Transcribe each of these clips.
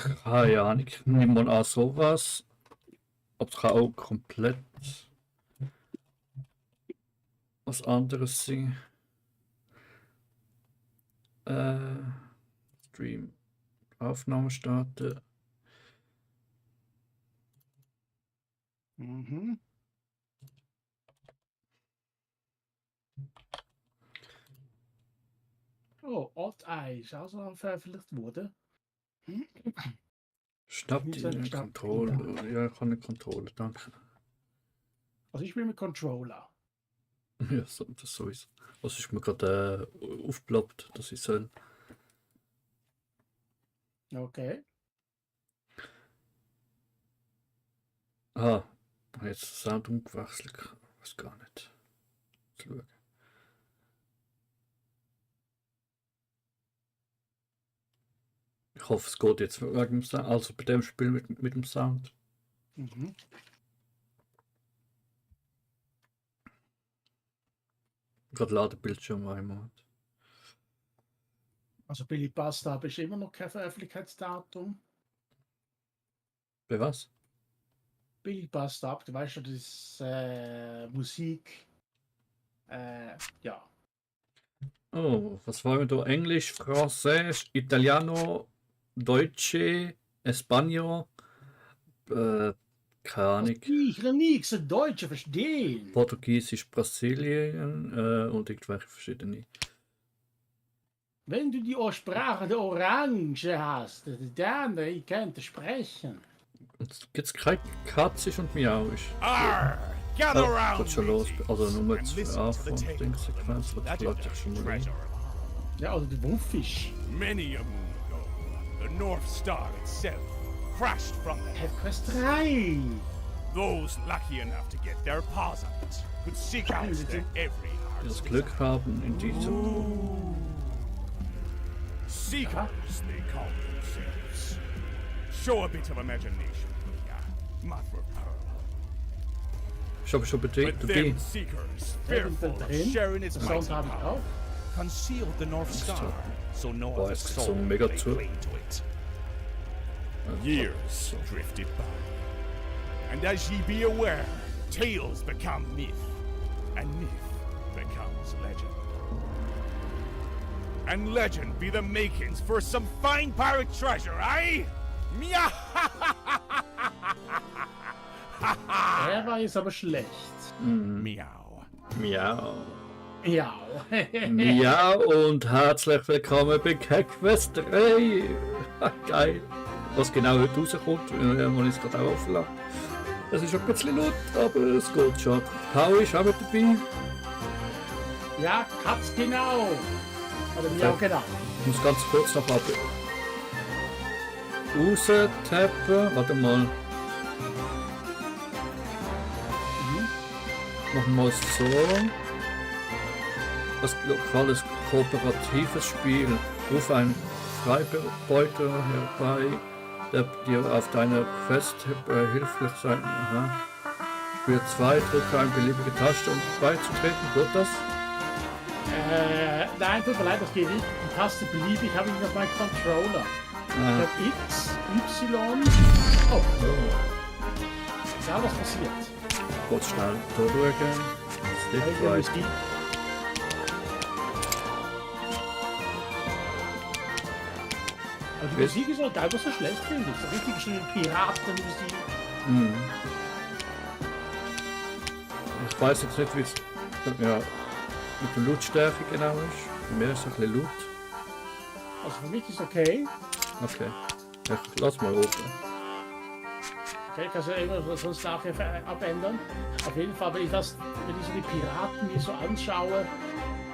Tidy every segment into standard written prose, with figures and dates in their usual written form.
Keine Ahnung, ich nehme mal an sowas. Aber es kann auch komplett was anderes sein. Stream. Aufnahme starten. Mhm. Oh, Odd Eye ist auch so veröffentlicht worden. Schnapp Wie die soll ich Controller. Ja, ich kann eine Controller, danke. Also ich spiele mit Controller. Ja, das sowieso. Was ist mir gerade aufgeploppt, dass ich soll. Okay. Ah, ich habe jetzt den Sound umgewechselt. Ich weiß gar nicht. Schauen. Ich hoffe, es geht jetzt wegen dem Sound, also bei dem Spiel mit dem Sound. Mhm. Gerade Ladebildschirm einmal. Also Billy Bastard habe ich immer noch kein Veröffentlichungsdatum. Bei was? Billy Bastard, du weißt schon, das ist Musik. Ja. Oh, was wollen wir da? Englisch, Französisch, Italiano, Deutsche, Español, keine Ahnung. Ich kann nichts Deutsche verstehen. Portugiesisch, Brasilien und irgendwelche verschiedene. Wenn du die Sprache der Orange hast, dann ich könnte sprechen. Und jetzt kein Katzisch und Miauisch. Arr, gather round, Geht schon los. Also nur and zu listen to Anfang the der tales Sequenz, of das the lädt sich schon mal ein. treasure. Ja, oder der Wurfisch. Many a moon ago, the North Star itself crashed from the heavens. Quest 3. Those lucky enough to get their paws on it could seek out their every Die das heart's Glück desire. haben in diesem. Seekers, they call themselves. Show a bit of imagination, mother of pearl. Ich habe schon But dabei. them seekers, fearful of sharing its Das mighty Sound habe ich power, auch. concealed the North Star, so no Boah, other es geht so soul mega lay zu. claim to it. Years drifted by, and as ye be aware, tales become myth, and myth becomes legend. And legend be the makings for some fine pirate treasure, eh? Mia! Der war jetzt aber schlecht. Meow. Miau. Ja. Miau und herzlich willkommen bei Quest 3. Geil. Was genau heute rauskommt, muss ich es gerade auch offen lassen. Es ist ein bisschen laut, aber es geht schon. Paul ist auch mit dabei. Ja, Katz genau. Oder Miau genau. Ich muss ganz kurz noch ab. Raustappen. Warte mal. Machen wir es so. Das lokales kooperatives Spiel. Ruf einen Freibeuter herbei, der dir auf deiner Quest hilflich sein. Aha. Spiel 2, drücke eine beliebige Taste, um beizutreten. Wird das? Nein, tut mir leid, das geht nicht. Die Taste beliebig habe ich auf meinem Controller. Ich habe X, Y. Oh, ja, was passiert? Kurz schnell durchgehen. Stick right. Also die Musik ist auch gar nicht so schlecht, finde ich. So richtig schöne Piratenmusik. Ich weiß jetzt nicht, wie es ja, mit der Lautstärke genau ist. Bei mir ist es ein bisschen laut. Also für mich ist okay. Okay. Ich lass mal oben. Okay, ich kann es ja immer sonst nachher abändern. Auf jeden Fall, wenn ich so die Piraten mir so anschaue,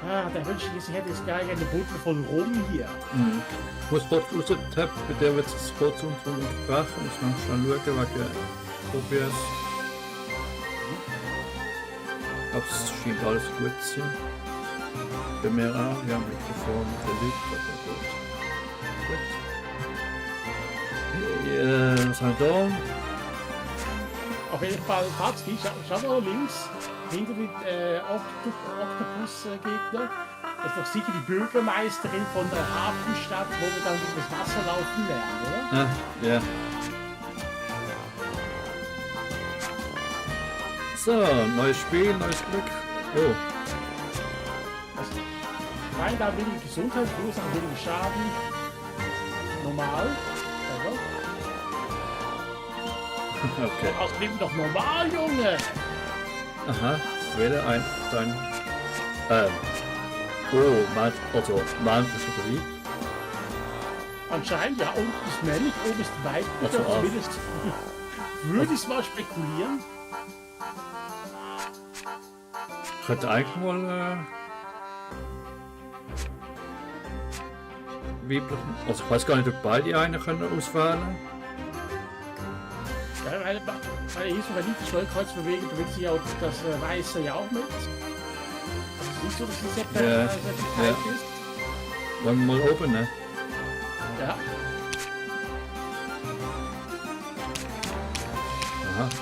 da wünsche ich hätte jetzt gar eine Boot von Rom hier. Ich muss dort raustappen, bei der wird es kurz unterbrechen. Ich muss schnell schauen wegen OBS. Aber es scheint alles gut zu sein. Bei mir auch, ja, Mikrofon, der Leute, aber gut. Gut. Was haben wir da? Auf jeden Fall, Patski, schau mal links, hinter den Octopus-Gegner. Das ist doch sicher die Bürgermeisterin von der Hafenstadt, wo wir dann durch das Wasser laufen lernen, oder? Ah, ja. So, neues Spiel, neues Glück. Oh, Weil da wenig Gesundheit, verursachen wenig Schaden. Normal. Oder? okay. Außerdem doch normal, Junge! Aha, wähle dein... also Mantelkategorie. Anscheinend, ja, unten ist männlich, oben ist weiblich. Also Also zumindest würde ich mal spekulieren. Könnte eigentlich mal weiblichen... Also ich weiß gar nicht, ob beide einen können auswählen. Ja, weil hier ist, wenn nicht das Steuerkreuz bewegen, bewegt sich auch das Weiße ja auch mit. Also es ist nicht so, dass es separat ist. Wollen wir mal oben, ne? Ja. Aha.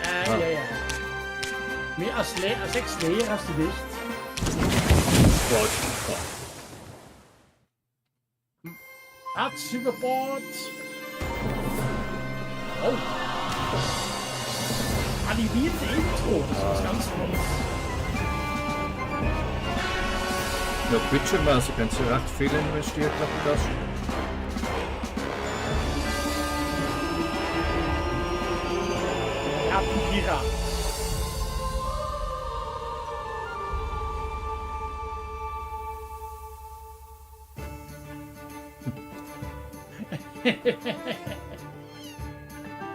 Ah. Ja. Mehr als 6 Lehrer hast du nicht. Gott. Hat's über Bord. Oh. Animierte Intro, das ist was ganz Neues. Ja, budgetmäßig haben sie recht viel investiert, glaube ich, das. Pirat.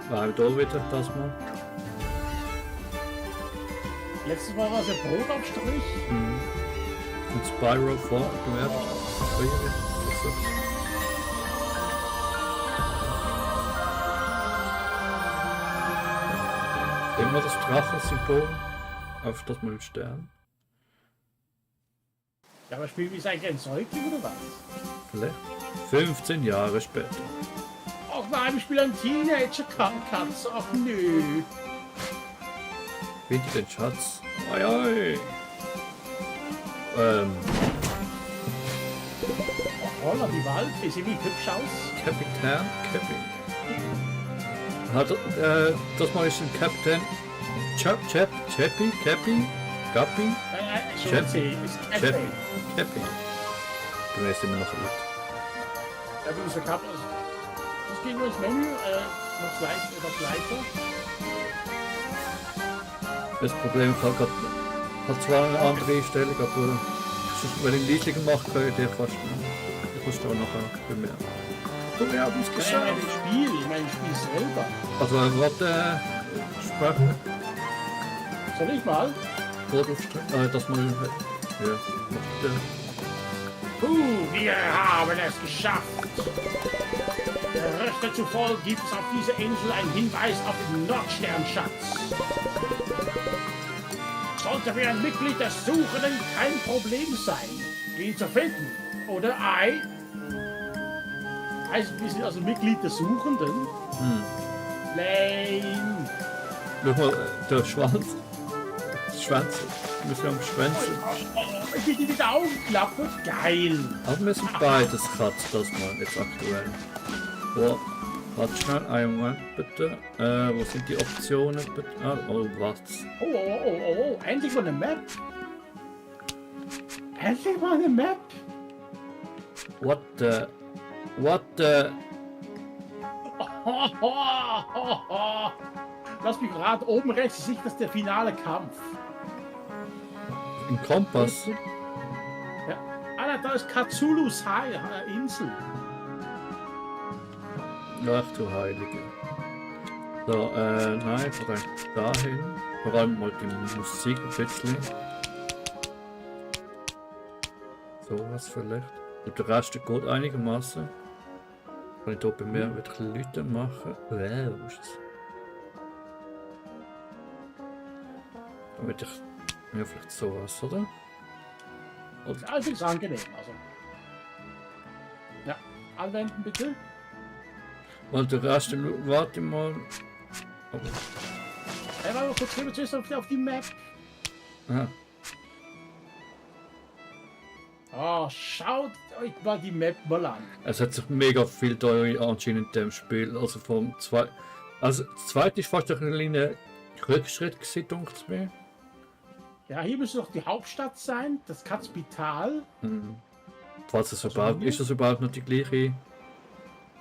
War da wieder das mal? Letztes Mal war es ein Brotaufstrich. Und Spyro vorgewertet. Immer das Drachensymbol auf das mal Stern. Ja, aber spielen wir es eigentlich ein Säugling oder was? Vielleicht 15 Jahre später. Ach nein, wir spielen einen Teenager-Katze. Ach nö. Finde den Schatz. Oi, oi. Holla, die Waldfee, sieht wie hübsch aus. Kapitän Kevin. Hat, das mal ist ein Kapitän Chappy, Gappi, Schon C, ist Chappy. Du weißt immer noch nicht. Ja, wie gesagt, das geht nur ins Menü, noch leichter. Das Problem hat zwar eine andere Einstellung, aber wenn ich Liedlinger mache, kann ich dir fast auch noch bemerken. Du, wir haben es Ich geschafft. meine, ich spiel selber. Also, warte, Sprache, Soll ich mal? das mal, ja, Wir haben es geschafft. Der Gerüchte zufolge gibt es auf dieser Insel einen Hinweis auf den Nordsternschatz. Sollte für ein Mitglied des Suchenden kein Problem sein, ihn zu finden. Oder Ei? Heißt, wir sind also Mitglied des Suchenden? Lame. Schau mal, der Schwanz. Schwanz. Wir sind am Schwänzen. Wie die Augen klappen? Geil. Aber wir sind beides Katz, das mal jetzt aktuell. So, warte schnell, einen Moment bitte. Wo sind die Optionen bitte? Ah, oh, was? Oh, endlich mal eine Map. Endlich mal eine Map. What the... Lass mich gerade oben rechts sieht, das ist der finale Kampf. Ein Kompass? Ja. Alter, da ist Cthulhu's Insel. Ach du Heilige. So, nein, vielleicht dahin. Vor allem mal die Musik ein bisschen. Sowas vielleicht. Und der Rest geht einigermaßen. Kann ich hier bei mir wieder Leute machen? Wo ist es? Damit ich... Ja, vielleicht sowas, oder? Ja, ich finde es angenehm. Also. Ja, anwenden bitte. Und der Rest, warte mal. Aber, Hey, mal kurz rüber zuerst auf die Map. aha. Oh, schaut euch mal die Map mal an. Es hat sich mega viel teuer anscheinend in dem Spiel. Also vom zwei. Also das zweite ist fast ein kleiner Rückschritt gewesen, denkt mir. Ja, hier müsste doch die Hauptstadt sein, das Kapital. Falls es überhaupt, ist das überhaupt noch die gleiche?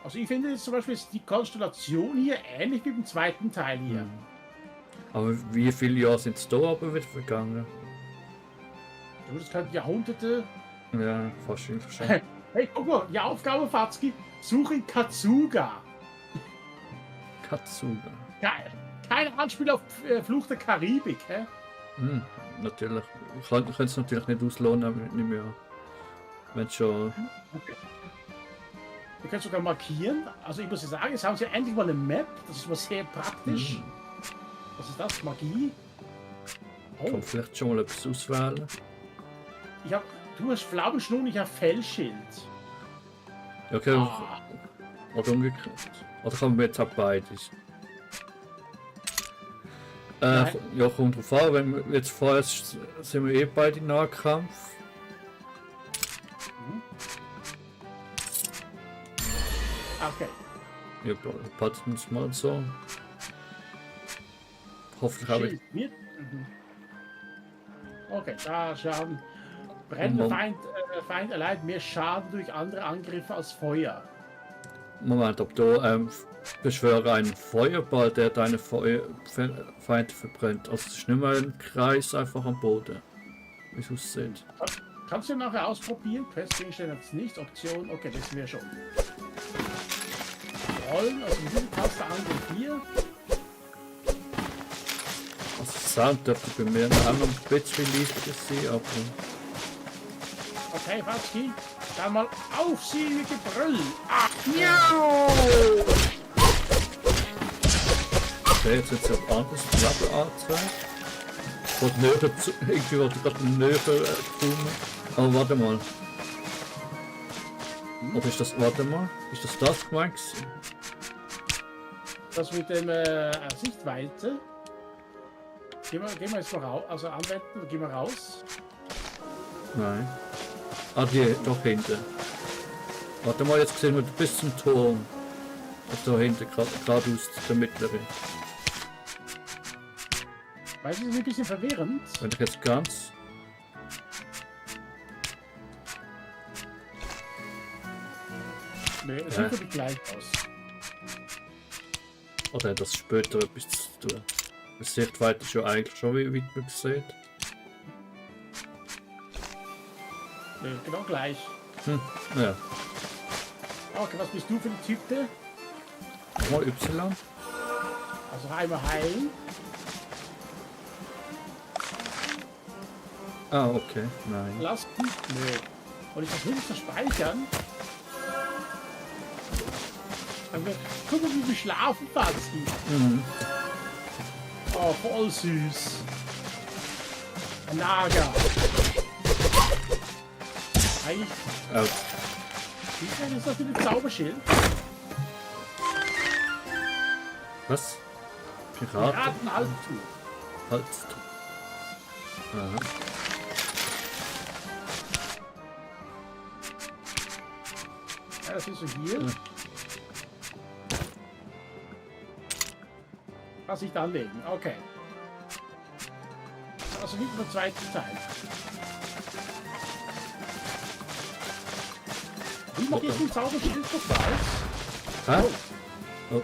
Also ich finde jetzt zum Beispiel ist die Konstellation hier ähnlich wie im zweiten Teil hier. Aber wie viele Jahre sind es da aber wieder vergangen? Du, das könnten Jahrhunderte. Ja, fast schon. Hey, guck mal, die Aufgabe, Fatzki, suche Katsuga. Katsuga. Kein Anspiel auf Fluch der Karibik, hä? Natürlich. Ich könnte es natürlich nicht auslohnen, aber nicht mehr. Wenn schon. Wir können sogar markieren. Also ich muss sagen, jetzt haben sie endlich mal eine Map. Das ist mal sehr praktisch. Was ist das? Magie? Ich kann vielleicht schon mal etwas auswählen. Du hast Flammenschnur, ich habe Fellschild. Ja, okay. Oder umgekehrt. Oder kann man jetzt auch beides? Ja, kommt drauf an, wenn wir jetzt vorher sind wir beide in Nahkampf. Okay. Ja, passen wir es mal so. Hoffentlich habe ich. Schild mit. Okay, da Schaden. Brennender Feind erleidet mehr Schaden durch andere Angriffe als Feuer. Moment, ob du beschwöre einen Feuerball, der deine Feinde verbrennt. Also es ist nicht mehr ein Kreis einfach am Boden. Wie es aussieht. Kannst du nachher ausprobieren? Questgegenstände hat es nicht. Option, okay, das wäre schon. Rollen, also diese Taste Angriff hier. Also Sound dürfte bei mir noch einmal ein bisschen leichter sein, aber. Okay, Watzki, dann mal auf sie mit Gebrüll. Ach, Okay, jetzt wird es ein anderes Level angezeigt. Und näher zu, irgendwie wollte ich gerade näher kommen. Aber warte mal. Oder ist das, warte mal, ist das gemeint gewesen? Das mit dem Sichtweite. Gehen wir jetzt mal raus, also anwenden, gehen wir raus. Nein. Ah, die, doch hinten. Warte mal, jetzt sehen wir bis zum Turm. Da hinten, geradeaus, der mittlere. Weißt du, das ist ein bisschen verwirrend. Wenn ich jetzt ganz. Nee, es sieht wirklich gleich aus. Oder hat das später etwas zu tun? Die Sichtweite ist ja eigentlich schon, wie weit man sieht. Nee, genau gleich. Ja. Okay, was bist du für ein Typ? Mal Y. Also einmal heilen. Ah, okay. Nein. Lassen. Nee. Und ich versuche zu speichern. Guck mal, wie wir schlafen, Fazi. Oh, voll süß. Ein Nager. Eigentlich. Wie ist das mit dem Zauberschild? Was? Piraten? Piratenhalbtuch. Halstuch. Aha. Ja, das ist so hier. Lass ich da anlegen. Okay. Also nicht nur zweiten Teil. Wie macht jetzt ein Zauberschild vorbei? Hä? Oh.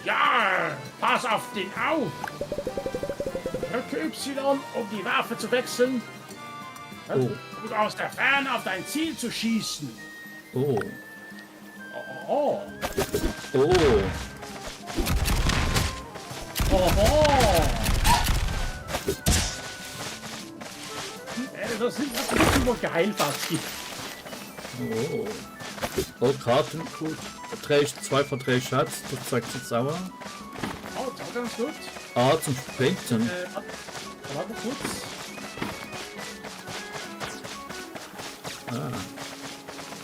Ja, pass auf den auf! Drücke Y, um die Waffe zu wechseln. Oh. Und aus der Ferne auf dein Ziel zu schießen. Oh. Oh. Oh. Oho. Das ist immer geil, Fatzki. Oh. Oh, Karten, gut. Zwei von drei Schatz, das zeigt es jetzt auch an. Oh, das ist ganz gut. Ah, zum Sprinten. Warte kurz. Ah.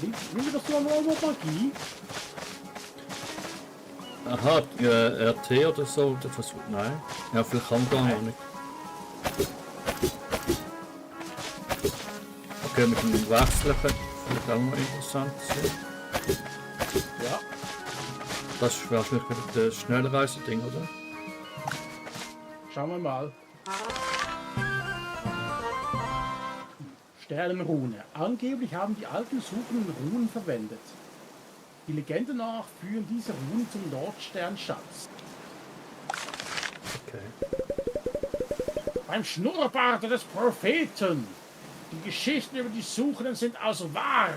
Will wir das mal Magie? Aha, RT oder so, das was, nein. Ja, vielleicht kann man gar noch nicht. Okay, mit dem Wechseln vielleicht auch mal interessant sein. Ja. Das ist wahrscheinlich das Schnellreise-Ding, oder? Schauen wir mal. Sternenrune. Angeblich haben die alten Suchenden Runen verwendet. Die Legende nach führen diese Runen zum Nordsternschatz. Okay. Beim Schnurrbart des Propheten. Die Geschichten über die Suchenden sind also wahr.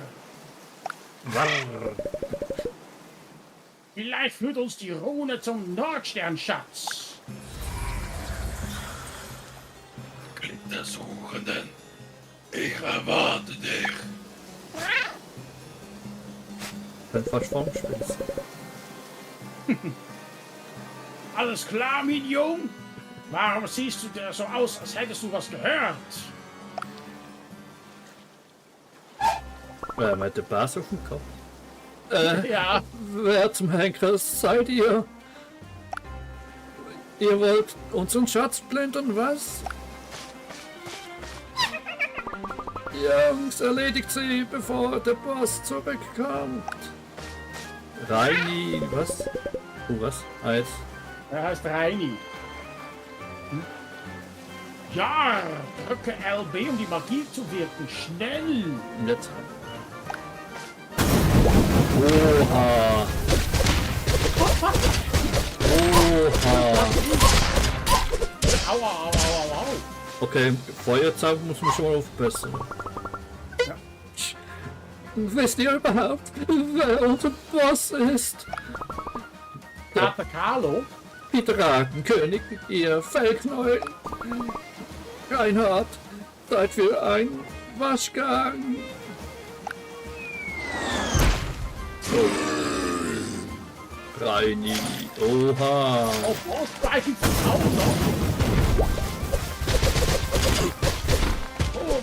Vielleicht führt uns die Rune zum Nordsternschatz. Klingt der Suchenden. Ich erwarte dich. Wenn fast vorm Spiel. Alles klar, Medium? Warum siehst du dir so aus, als hättest du was gehört? Man hat den Bass auf dem Kopf. Ja, Wer zum Henker seid ihr? Ihr wollt unseren Schatz plündern, was? Jungs, erledigt sie, bevor der Boss zurückkommt. Reini, was? Was? Ah, jetzt. er heißt Reini. Ja, drücke LB, um die Magie zu wirken. Schnell! Und jetzt. Oha! Oha! Aua, aua, aua, aua. Okay, Feuerzauber muss man schon mal aufpassen. Ja. Wisst ihr überhaupt, wer unser Boss ist? Pater Carlo? Die Drakenkönig, ihr Fellknäuel. Reinhard, Zeit für ein Waschgang. Oh. Reini, oha. Auf Ausweichen zum Auto. Oh.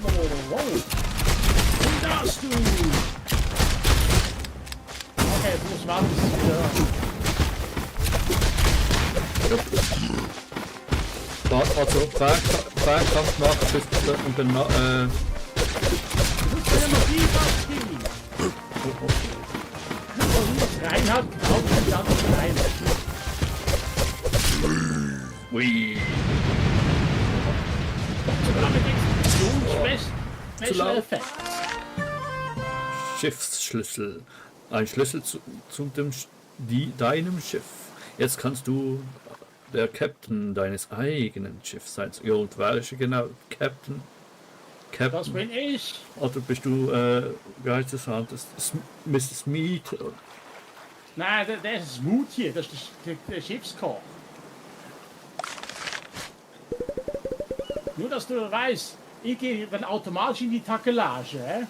Und das du! Okay, du musst warten, bis es wieder... Also, Fernkampf macht und dann, Reinhard glaubt nicht an das Rein. ui. Sogar mit Explosionseffekt. Schiffsschlüssel. Ein Schlüssel deinem Schiff. Jetzt kannst du der Captain deines eigenen Schiffs sein. Ja, und welche genau? Captain? Das bin ich. Oder bist du, wie heißt das? Mr. Smith? Nein, der ist Smooth hier. Das ist der Schiffskoch. Nur, dass du weißt, ich gehe dann automatisch in die Takelage.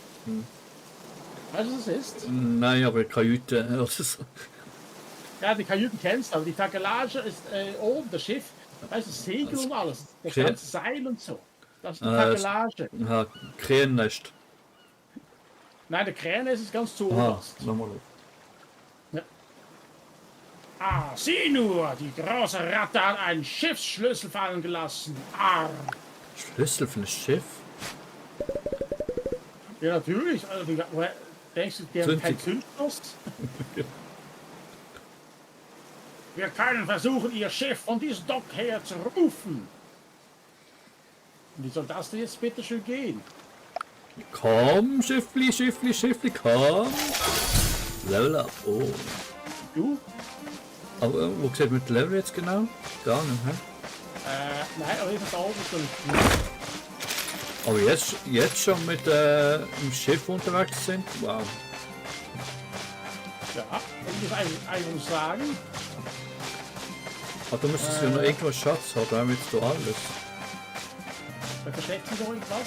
Weißt du, was das ist? Nein, aber Kajüte. Oder so. Ja, die Kajüten kennst du, aber die Takelage ist oben, das Schiff. Weißt du, das Segel und alles. Das Okay. ganze Seil und so. Das ist die Takelage. Ja, Krähennest. Nein, der Kräne ist es ganz zu Aha, oberst. nochmal auf. Ah, sieh nur, die große Ratte hat einen Schiffsschlüssel fallen gelassen. Arr. Schlüssel für ein Schiff? Ja, natürlich. Also, woher denkst du, der hat kein Zündschloss? Wir können versuchen, ihr Schiff von diesem Dock her zu rufen. Wie soll das denn jetzt bitte schön gehen? Komm, Schiffli, Schiffli, Schiffli, komm. Level up, oh. Du? Aber wo sieht man das Level jetzt genau? Gar nicht, hä? Nein, aber ich da oben schon. Aber jetzt schon mit dem Schiff unterwegs sind? Wow. Ja, ich muss eigentlich sagen. Aber du müsstest ja noch irgendwas Schatz haben, damit du alles. Da versteckt sich noch irgendwas.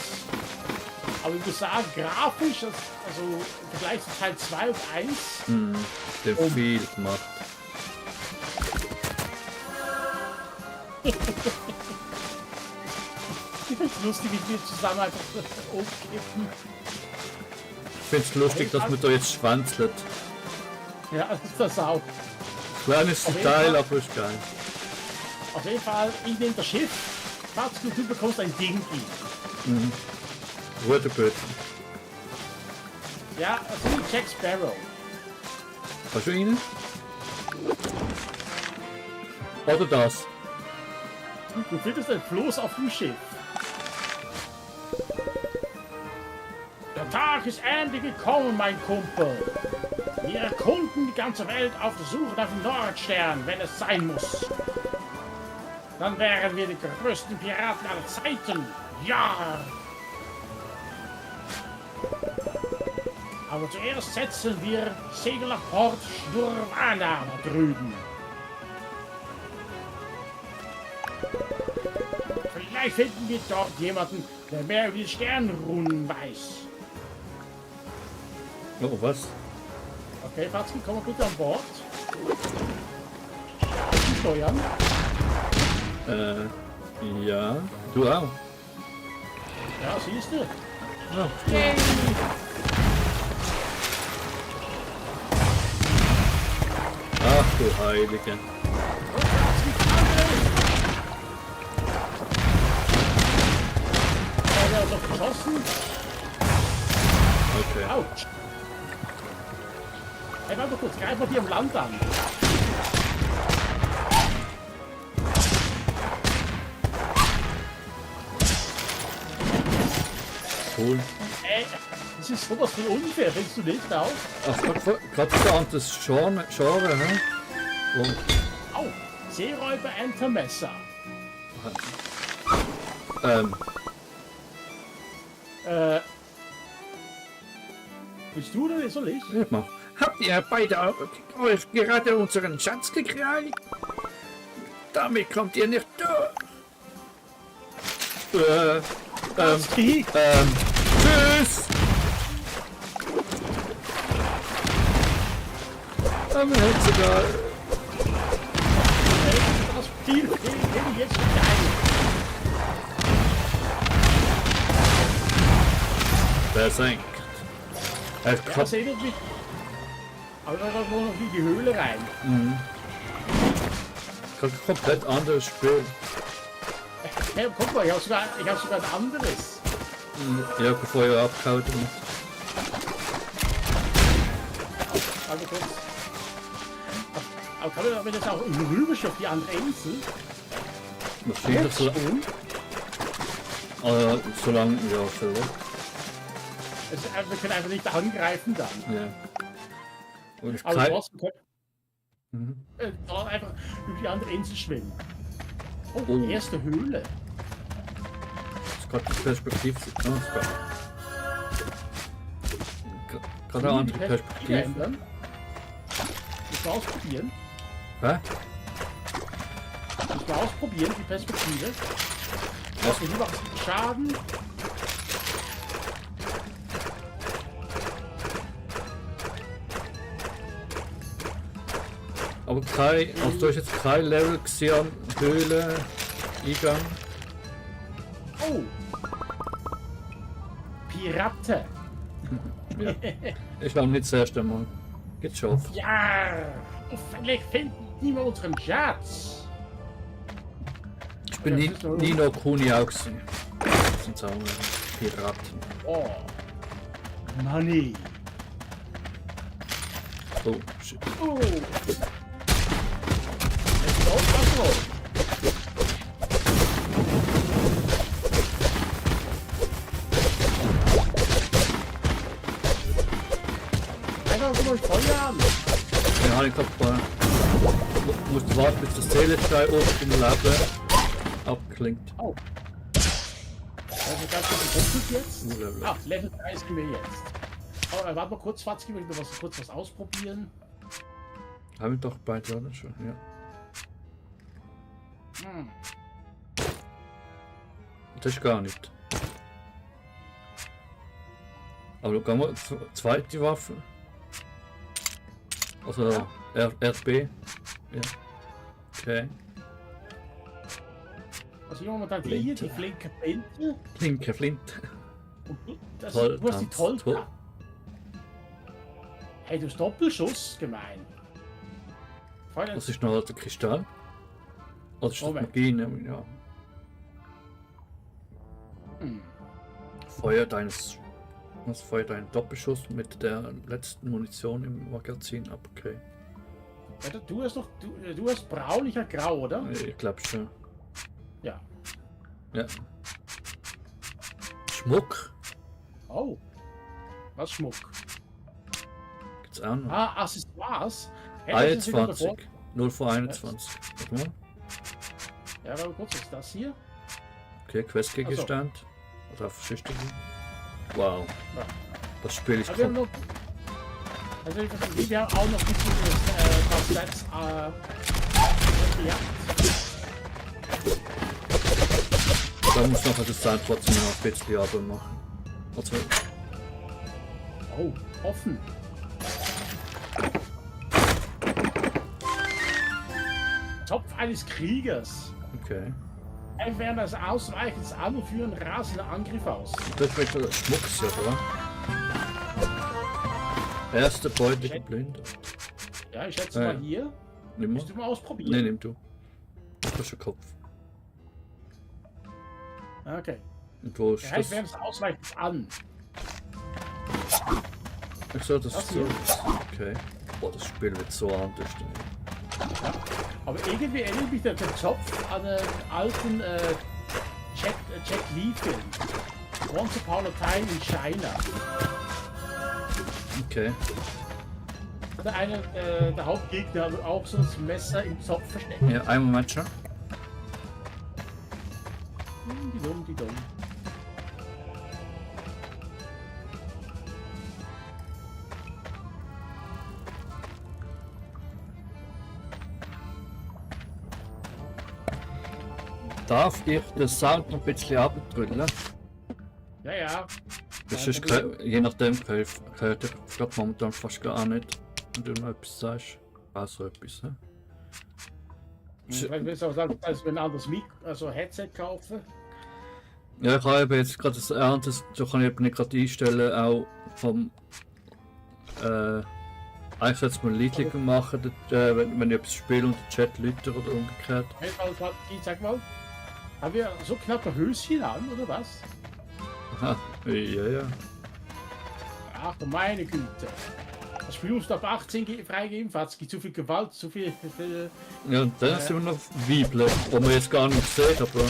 Aber ich muss sagen, grafisch, also im Vergleich zu Teil 2 und 1. Der viel gemacht. Ich finde es lustig, wie wir zusammen einfach umkippen. Ich finde es lustig, dass man da jetzt schwanzelt. Ja, das ist das auch. Kleines Auf jeden Detail, Fall. aber ist geil. Auf jeden Fall, ich nehme das Schiff. Fatz, du bekommst ein Dingi. Rote Böten. Ja, das ist Jack Sparrow. Kannst du ihn? Oder das? Du findest ein Floß auf dem Schiff. Der Tag ist endlich gekommen, mein Kumpel. Wir erkunden die ganze Welt auf der Suche nach dem Nordstern, wenn es sein muss. Dann wären wir die größten Piraten aller Zeiten. Ja! Aber zuerst setzen wir Segel nach Port Schnurwana da drüben. Vielleicht finden wir dort jemanden, der mehr über die Sternrunen weiß. Oh, was? Okay, Fatzki, komm mal bitte an Bord. Steuern. Ja. Du auch. Ja, siehst du. Ja. Yay! Ach du Heilige. Der hat doch geschossen. Okay. Autsch. Hey, warte mal kurz, greif mal die am Land an. Cool. Das ist sowas von unfair, findest du nicht auch? Ach, gerade so das Genre, hä? Oh, Au, Seeräuber Entermesser. Bist du oder soll ich? ich mach. Habt ihr beide euch gerade unseren Schatz gekrallt? Damit kommt ihr nicht durch. Fatzki, Tschüss! Man hätte sogar. das Spiel will jetzt geil. Versenkt. Er Ja, kommt. das erinnert mich. Aber da kommt nur noch in die Höhle rein. Komplett anderes Spiel. Hey, guck mal, ich hab sogar ein anderes. Ja, bevor ihr abgehauen habt. Also kurz. Aber kann man damit jetzt auch rüber auf die andere Insel? Wahrscheinlich so. Solange, ja, vielleicht. Wir können einfach nicht angreifen dann. Ja. Und ich Aber kann. trotzdem können dort einfach über die andere Insel schwimmen. Oh, Oh. erste Höhle. Das ist gerade die Perspektive. Oh, ist geil. Gerade eine andere Perspektive. ändern. Ich mal ausprobieren. Hä? Ich mal ausprobieren, die Perspektive. Also hier macht es Schaden. Aber kein, also du hast jetzt kein Level gesehen, Höhle, Eingang. Oh! Pirate! Ja. Ich war nicht das erste Mal. Geschafft. Ja! Vielleicht finden wir unseren Schatz! Ich bin Nino Kuni auch gesehen. Das sind auch Piraten. Oh! Money! Oh, shit. Oh! Let's go, Buffalo! Einfach so mal Feuer an! Ja, ich glaube, musst warten, bis das Seelenstein oben im Leben abklingt. Oh! Also ganz kurz geguckt jetzt. Level. Ah, Level 3 sind wir jetzt. Aber warte mal kurz, Fatzki, ich will noch kurz was ausprobieren. Haben wir doch beide oder schon, ja. Das ist gar nicht. Aber gehen wir zweite Waffe. Also RB. Ja. Okay. Also hier momentan hier die flinke Flinte. Linke Flinte. Und das, Toll, du hast die toll. Toll. Hey, du hast Doppelschuss, gemein. Feuer, Was ist noch der Kristall? Oder ist das Moment. Magie? Ja. Feuer deines Was feuert einen Doppelschuss mit der letzten Munition im Magazin ab? Okay. Ja, du hast doch. Du hast braulicher Grau, oder? Ich glaube schon. Ja. Ja. Schmuck? Oh. Was Schmuck? Gibt's auch noch? Ah, Accessoires. Hey, das ist wieder 21. davor. 0 vor 21. Warte mal. Ja, aber kurz, was ist das hier? Okay, Questgegenstand. Oder Verschichtung. Wow. Ja. Das Spiel ist Aber wir haben cool. noch. Also, wir haben auch noch ein bisschen das Da muss noch das sein trotzdem noch ein bisschen aber machen. Also, Oh, offen. Topf eines Kriegers. okay. Während des Ausweichens an und führen rasenden Angriff aus. Das wird der Schmucks, oder? Erste Beute geblendet. Ja, ich schätze mal hier. Nimm mal. Willst du mal ausprobieren? Nee, nimm du. Das ist der Kopf. Okay. Und wo ist Er hält das? während des Ausweichens an. Ich soll das Das so. hier? Okay. Boah, das Spiel wird so anders. Ja. Aber irgendwie erinnert mich der Topf an einen alten Jet Li-Film. Once Upon a Time in China. Okay. Der eine, der Hauptgegner hat auch so ein Messer im Zopf versteckt. Ja, einen Moment schon. Die dumm. Darf ich den Sound noch ein bisschen abdrüllen? Ja, ja. Das ist, je nachdem, hört ich gerade momentan fast gar nicht, wenn du noch etwas sagst. Also etwas, ne? Vielleicht willst du auch sagen, dass wir ein anderes Headset kaufen. Ja, ich habe jetzt gerade das Erntes, so kann ich eben nicht gerade einstellen, auch vom. Eigentlich sollte es mal ein Liedchen machen, wenn ich etwas spiele und der Chat läutet oder umgekehrt. Sag mal, haben wir so knappe Höschen an, oder was? Aha, ja. Ach du meine Güte. Das Spiel muss ab 18 freigeben, es gibt zu viel Gewalt, zu viel. Ja, und dann sind wir noch Weibler, wo man jetzt gar nicht sieht, aber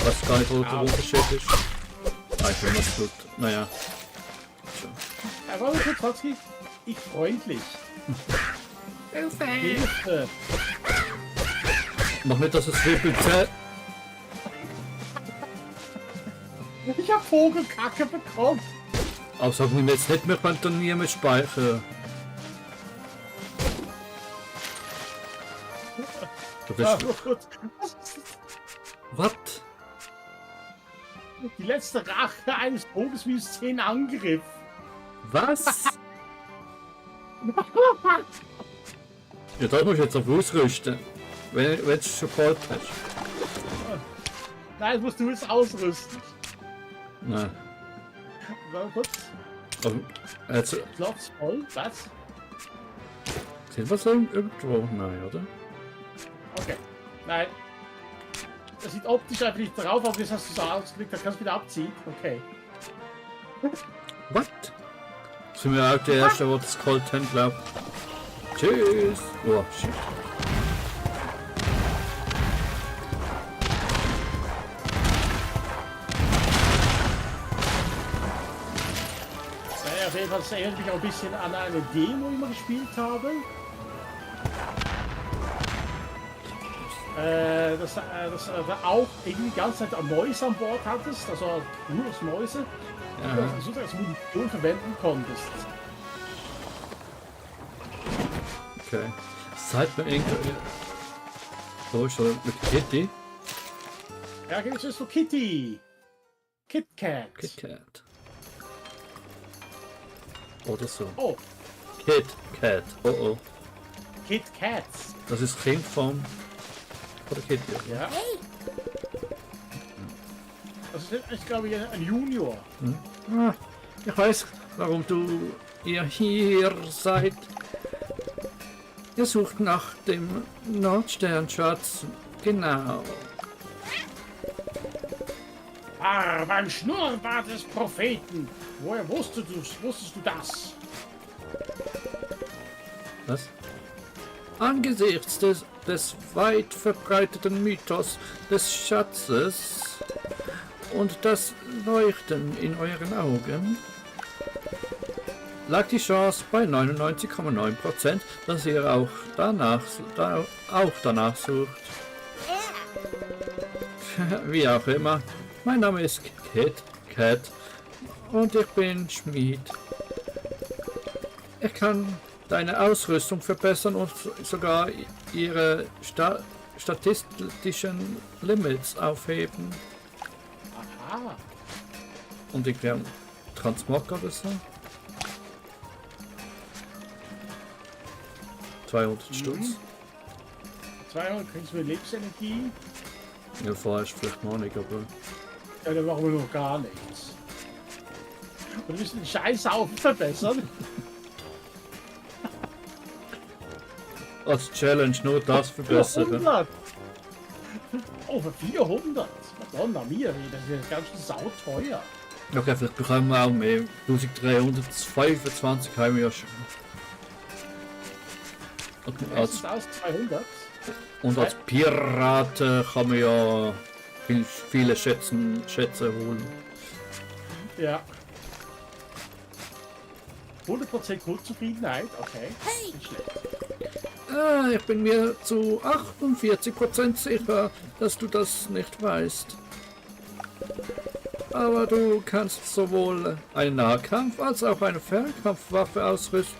was gar nicht, wo der Unterschied ist. Einfach noch gut. Naja. Aber Trotzki, ich freundlich. Hilfe! Mach nicht, dass es wirbelt zählt. Ich hab Vogelkacke bekommen. Aber sag mir jetzt nicht, wir können dann nie mehr speichern. Ja, Das ist, gut. was? Die letzte Rache eines Vogels wie 10 Angriff. Was? Ja, da muss ich jetzt auf ausrüsten. Wenn du es schon kalt hast. Nein, musst du jetzt ausrüsten. Nein. Warte kurz. Aber jetzt Klopf's voll. Was? sehen wir so irgendwo? Nein, oder? Okay. Nein. Das sieht optisch einfach nicht drauf, aber das hast du so ausgelegt, dann kannst du wieder abziehen. Okay. Was? Sind wir auch die Ersten, die das kalt haben, glaub ich. Tschüss. Oh, shit. Naja, auf jeden Fall, das erinnert mich auch ein bisschen an eine Demo, die wir gespielt haben. Dass du auch irgendwie die ganze Zeit Mäuse an Bord hattest, also nur das Mäuse, Ja. dass du als Munition verwenden konntest. Okay. Seid mir irgendwie. So, ist schon mit Kitty. Ja, jetzt ist so Kitty. KitKat. KitKat. Oder so. Oh, KitKat. Oh oh. KitKats. Das ist Kind von der Kitty. Ja. Das ist glaube ich, ein Junior. Ah, ich weiß, warum ihr hier seid. Ihr sucht nach dem Nordsternschatz. Genau. Beim Schnurrbart des Propheten Woher wusstest du das? Was? Angesichts des weit verbreiteten Mythos des Schatzes und das Leuchten in euren Augen lag die Chance bei 99,9%, dass ihr auch danach sucht. Wie auch immer, mein Name ist Cat und ich bin Schmied. Ich kann deine Ausrüstung verbessern und sogar ihre statistischen Limits aufheben. Aha. Und ich glaube, Transmog oder so. 200 Stutz. 200 kriegst du mit Lebensenergie. Ja, vorher ist vielleicht noch nicht, aber... Ja, dann machen wir noch gar nichts. Und wir müssen den Scheißhaufen verbessern. Als Challenge nur das verbessern. 400. Oh, für 400. Madonna mia, das ist ganz schön sauteuer. Okay, vielleicht bekommen wir auch mehr. 1325 haben wir ja schon. Das ist aus 200. Und als Piraten kann man ja viele Schätze holen. Ja. 100% Grundzufriedenheit, okay. Nicht schlecht. Ich bin mir zu 48% sicher, dass du das nicht weißt. Aber du kannst sowohl einen Nahkampf als auch eine Fernkampfwaffe ausrüsten.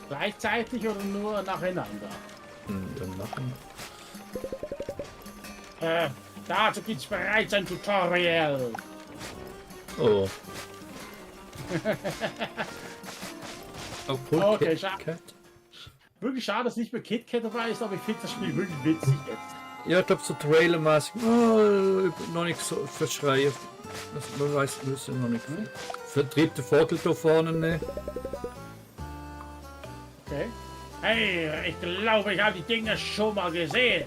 Gleichzeitig oder nur nacheinander? Dann machen. Dazu gibt's bereits ein Tutorial. Oh. Oh, cool. Okay, Cat. Wirklich schade, dass nicht mehr KitKat dabei ist, aber ich finde das Spiel wirklich witzig jetzt. Ja, ich glaube so trailermäßig. Noch nicht so verschreien. Man weiß, wir müssen noch nicht. Vertrieb der Vogel da vorne. Ne? Okay. Hey, ich glaube, ich habe die Dinge schon mal gesehen.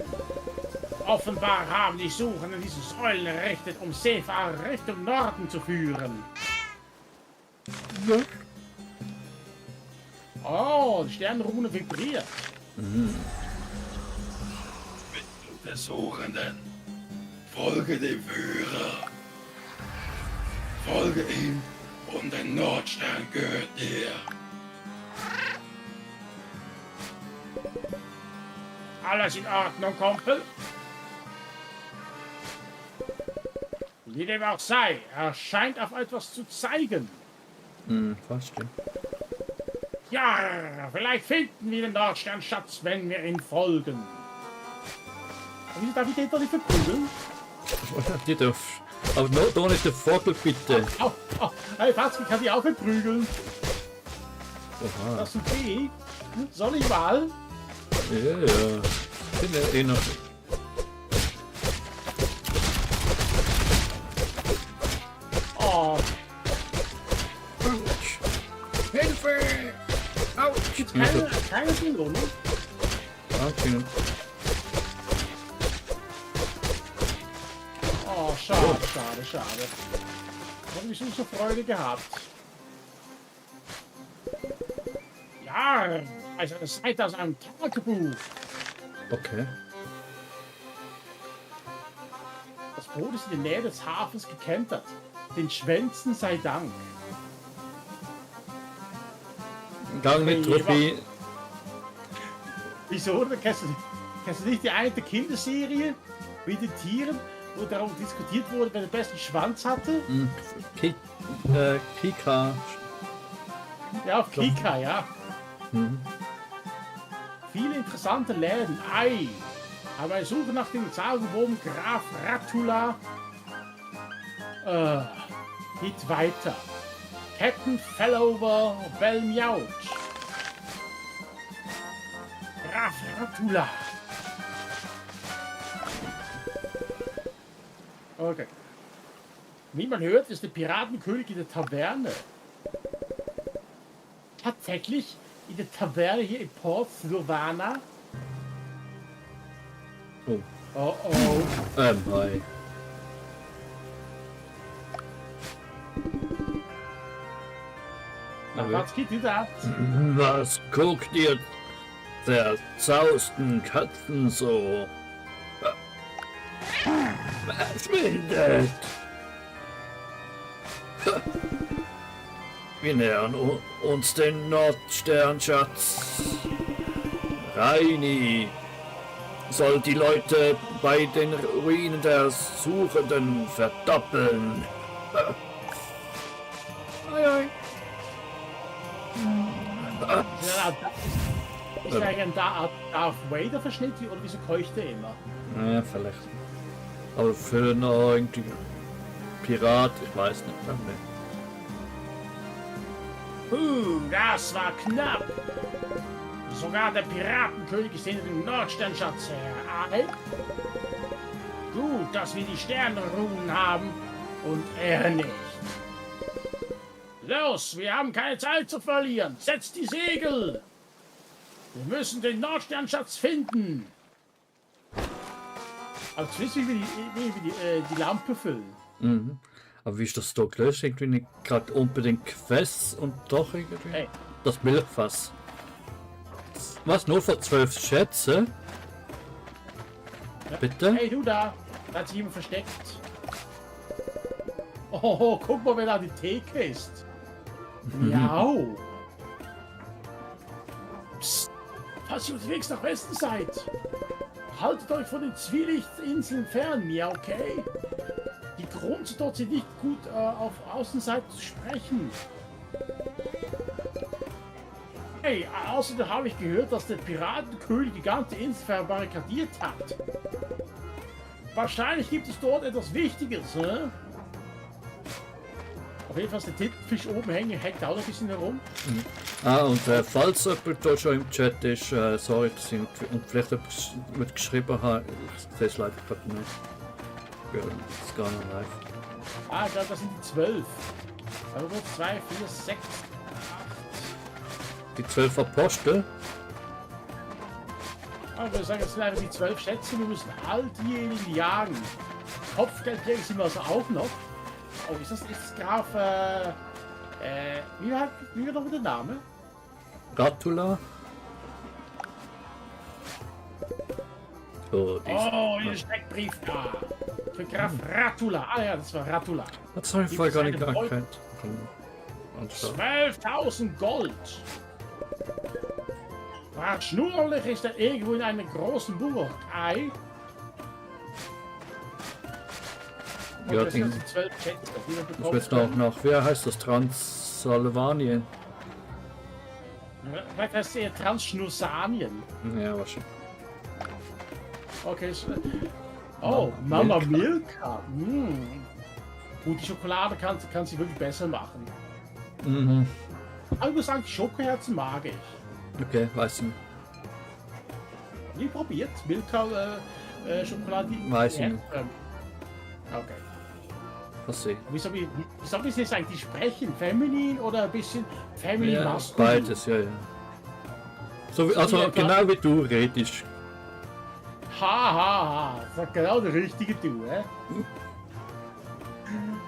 Offenbar haben die Suchenden diese Säulen errichtet, um Seefahrer Richtung Norden zu führen. Ja. Oh, die Sternenrune vibriert. Mit der Suchenden. Folge dem Führer. Folge ihm und der Nordstern gehört dir. Alles in Ordnung, Kumpel? Wie dem auch sei, er scheint auf etwas zu zeigen. Fast stimmt. Ja, vielleicht finden wir den Nordsternschatz, wenn wir ihn folgen. Wieso darf ich den doch nicht verprügeln? Die darf. Aber da nicht der Vogel, bitte. Au, au. Hey, Fatzki, kann die auch verprügeln? Oha. Das ist okay. Soll ich mal? Ja. Bin ja eh noch. Oh, Autsch. Hilfe! Autsch! gibt's keine Belohnung? Anscheinend. Oh, schade, schade. Habe ich schon so Freude gehabt. Ja, also eine Seite aus einem Tagebuch. Okay. Das Boot ist in der Nähe des Hafens gekentert. Den Schwänzen sei Dank. Gang nicht Trophäe. Wieso? Kennst du nicht die eine Kinderserie mit den Tieren, wo darüber diskutiert wurde, wer den besten Schwanz hatte? Kika. Ja, auf Kika, ja. Viele interessante Läden. Ei. Aber ich suche nach dem sagenumwobenen Graf Ratula. Geht weiter. Captain Fellover Belmiauch. Graf Ratula. Okay. Wie man hört, ist der Piratenkönig in der Taverne. Tatsächlich in der Taverne hier in Port Slovana. Oh. Oh oh. Hi. Na, was geht dir da? Was guckt ihr zerzausten Katzen so? Verschwindet! Wir nähern uns den Nordsternschatz. Reini soll die Leute bei den Ruinen der Suchenden verdoppeln. Oi. Ist er ein Darth Vader Verschnitt oder wieso keucht er immer? Ja, vielleicht. Aber für noch irgendwie Pirat, ich weiß nicht. Das war knapp. Sogar der Piratenkönig ist hinter dem Nordsternschatz her. Gut, dass wir die Sternenruhen haben und er nicht. Los, wir haben keine Zeit zu verlieren. Setzt die Segel. Wir müssen den Nordsternschatz finden. Aber jetzt wissen wir, wie wir die Lampe füllen. Mhm. Aber wie ist das da gelöst? Irgendwie nicht gerade unbedingt Quest und doch irgendwie Hey. das Milchfass. Was, nur für 12 Schätze? Ja. Bitte? Hey, du da. Da hat sich jemand versteckt. Oh, guck mal, wer da die Theke ist. Miau. Psst. Falls ihr unterwegs nach Westen seid, haltet euch von den Zwielichtinseln fern, Miau, okay? Die Grunze dort sind nicht gut auf Außenseite zu sprechen. Hey, außerdem habe ich gehört, dass der Piratenkönig die ganze Insel verbarrikadiert hat. Wahrscheinlich gibt es dort etwas Wichtiges, ne? Auf jeden Fall ist der Tintenfisch oben hängt auch noch ein bisschen herum. Ah, und falls jemand da schon im Chat ist, sorry, und vielleicht etwas mit geschrieben hat, ich sehe es leider gerade nicht. Ja, das ist gar nicht live. Ah, ich glaube, das sind die 12. Also 2, 4, 6, 8. Die 12 Apostel? Ah, ich würde sagen, das sind einfach die 12 Schätze. Wir müssen all diejenigen jagen. Kopfgeldjäger sind wir also auch noch. Oh, ist das Graf, wie war noch der Name? Ratula? Oh, Hier steckt Brief da. Für Graf Ratula. Ah ja, das war Ratula. das habe ich vorher gar nicht Gibt es eine erkannt. Anschauen. 12.000 Gold. Wahrscheinlich ist er irgendwo in einer großen Burg. Ei. Ja, Okay, das den- sind 12 Schätze, die wir Ich bekommen weiß noch, können. wie heißt das? Transsilvanien? Vielleicht heißt es eher Transschnursanien. Ja, wahrscheinlich. Okay. Oh, Mama Milka. Milka. Gut, die Schokolade kann sie wirklich besser machen. Mhm. Aber ich muss sagen, die Schokoherzen mag ich. Okay, weiß nicht. Nie probiert. Milka Schokolade. Weiß ich nicht. Okay. Was sehe Wie soll ich jetzt eigentlich sprechen? Feminin oder ein bisschen Family ja, Maskulin? beides, ja, ja. So wie, also Ja, klar. genau wie du redest. Ha. Das ist genau der richtige Du, hä?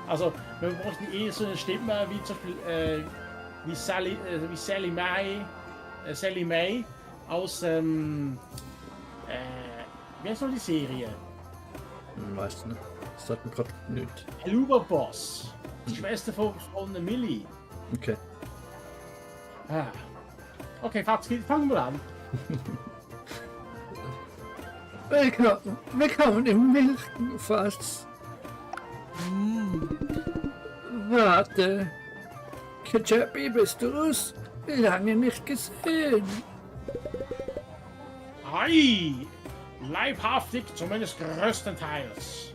Also, wir bräuchten eher so eine Stimme wie zum Beispiel wie Sally May aus wie heißt noch die Serie? Weiß nicht. Das sagt mir gerade nicht. Helluva Boss. Die Schwester von Millie. Okay. Ah. Okay, fangen wir an. Willkommen im Milchfass. Warte. Kajabi, bist du's? Lange nicht gesehen. Hi! Leibhaftig, zumindest größtenteils.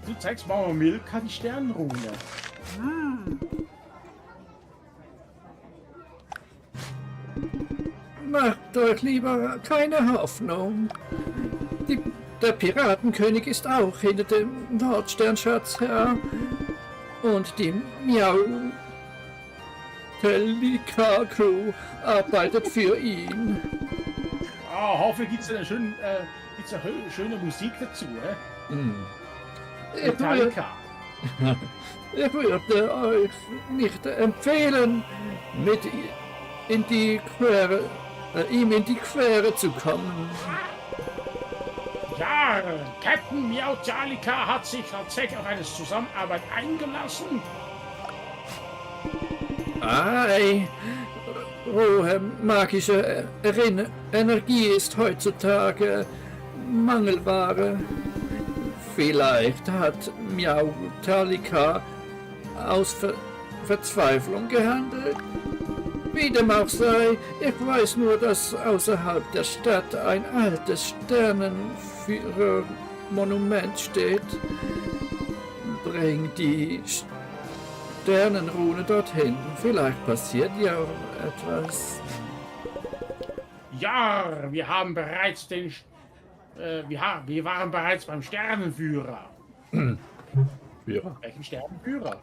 Du zeigst Mama Milka die Sternenrune. Macht euch lieber keine Hoffnung. Der Piratenkönig ist auch hinter dem Nordsternschatz her. Und die Miau Pelika-Crew arbeitet für ihn. Ah, hoffentlich gibt's eine schöne Musik dazu, hä? Hm. Metallica. Ich würde euch nicht empfehlen, in die Quere, ihm in die Quere zu kommen. Ja, Captain Miautalika hat sich tatsächlich auf eine Zusammenarbeit eingelassen. Ei, rohe magische Energie ist heutzutage Mangelware. Vielleicht hat Miautalika aus Verzweiflung gehandelt. Wie dem auch sei, ich weiß nur, dass außerhalb der Stadt ein altes Sternenführer-Monument steht. Bring die Sternenrune dorthin. Vielleicht passiert ja etwas. Ja, wir haben bereits wir waren bereits beim Sternenführer. Ja. Welchen Sternenführer?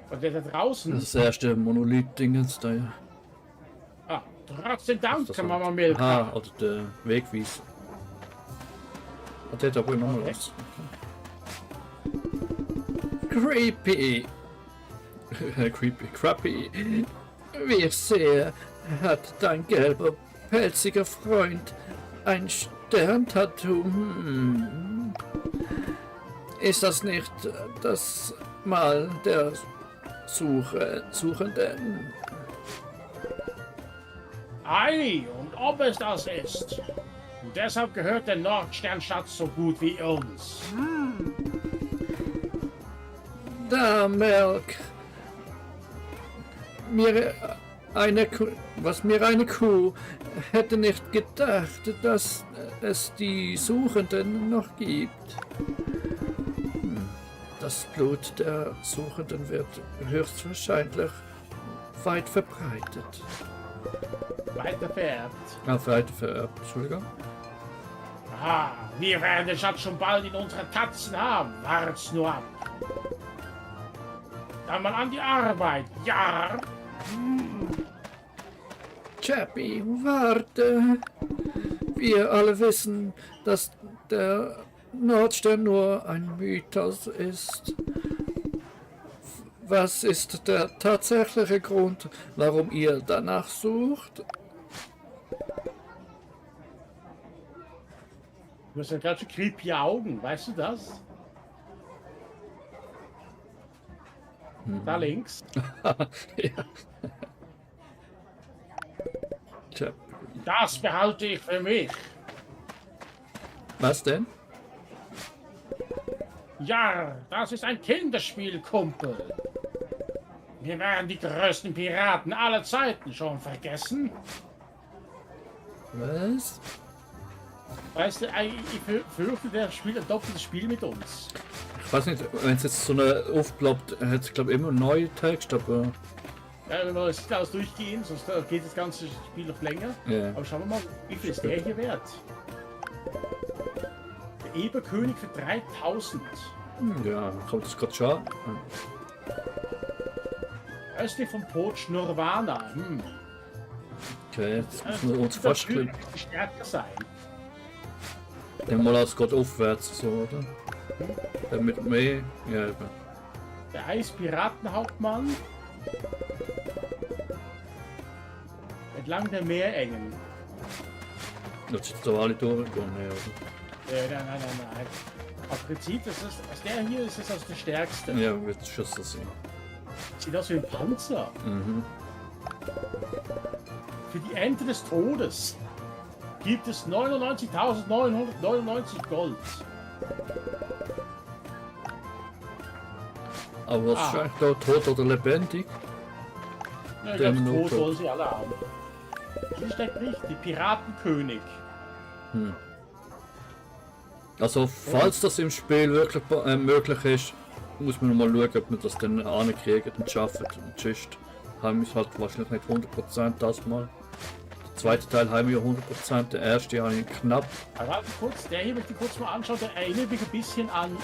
Und der da draußen? Das erste Monolith-Dingens da, ja. Ah, trotzdem Dank, Das Mama Aha, Milka. oder der Wegweiser. Der hat aber nochmal was. Creepy. Crappy. Wie ich sehe, hat dein gelber, pelziger Freund ein Sterntattoo. Ist das nicht das Mal der Suchenden? Ei, und ob es das ist. Und deshalb gehört der Nordsternschatz so gut wie uns. Da Melk was mir eine Kuh hätte nicht gedacht, dass es die Suchenden noch gibt. Das Blut der Suchenden wird höchstwahrscheinlich weit verbreitet. Weiter vererbt. Weit vererbt, Entschuldigung. Ah, wir werden den Schatz schon bald in unseren Tatzen haben. Wart's nur ab. Dann mal an die Arbeit. Ja. Chappie, warte. Wir alle wissen, dass der Nordstern nur ein Mythos ist. Was ist der tatsächliche Grund, warum ihr danach sucht? Du hast ja gerade so creepy Augen, weißt du das? Da links. Ja. Tja, Das behalte ich für mich. was denn? Ja, das ist ein Kinderspiel, Kumpel. Wir werden die größten Piraten aller Zeiten schon vergessen. Was? Weißt du, ich fürchte, der spielt ein doppeltes Spiel mit uns. Ich weiß nicht, wenn es jetzt so eine aufploppt, hat es glaube ich immer neue Text, aber Ja, wenn wir das alles durchgehen, sonst geht das ganze Spiel noch länger. ja. Aber schauen wir mal, wie viel ist der hier wert? Der Eberkönig für 3000. Ja, kommt das gerade schon. Östlich vom Poach Nirvana. Okay, jetzt müssen wir uns Das fast könnte stärker sein. nehmen wir mal als Gott aufwärts, so, oder? Damit mehr. Ja, eben. Der Eispiratenhauptmann. Entlang der Meerengen. Das ist doch alle durchgegangen, ja, oder? Nein. Auf Prinzip, das ist, aus der hier ist es aus der stärkste. Ja, wird schon so sein. Sieht aus wie ein Panzer. Mhm. Für die Ente des Todes gibt es 99.999 Gold. Aber was ist eigentlich da, tot oder lebendig? Ja, ich Der glaube, tot Minute. wollen sie alle haben. Hier steckt nicht, die Piratenkönig. Also, falls das im Spiel wirklich möglich ist, muss man mal schauen, ob wir das dann ankriegen und schaffen. Und sonst haben wir es halt wahrscheinlich nicht 100% das mal. Der zweite Teil haben wir 100%, der erste habe ich knapp. Aber warte kurz, der hier möchte ich kurz mal anschauen, der erinnert mich ein bisschen an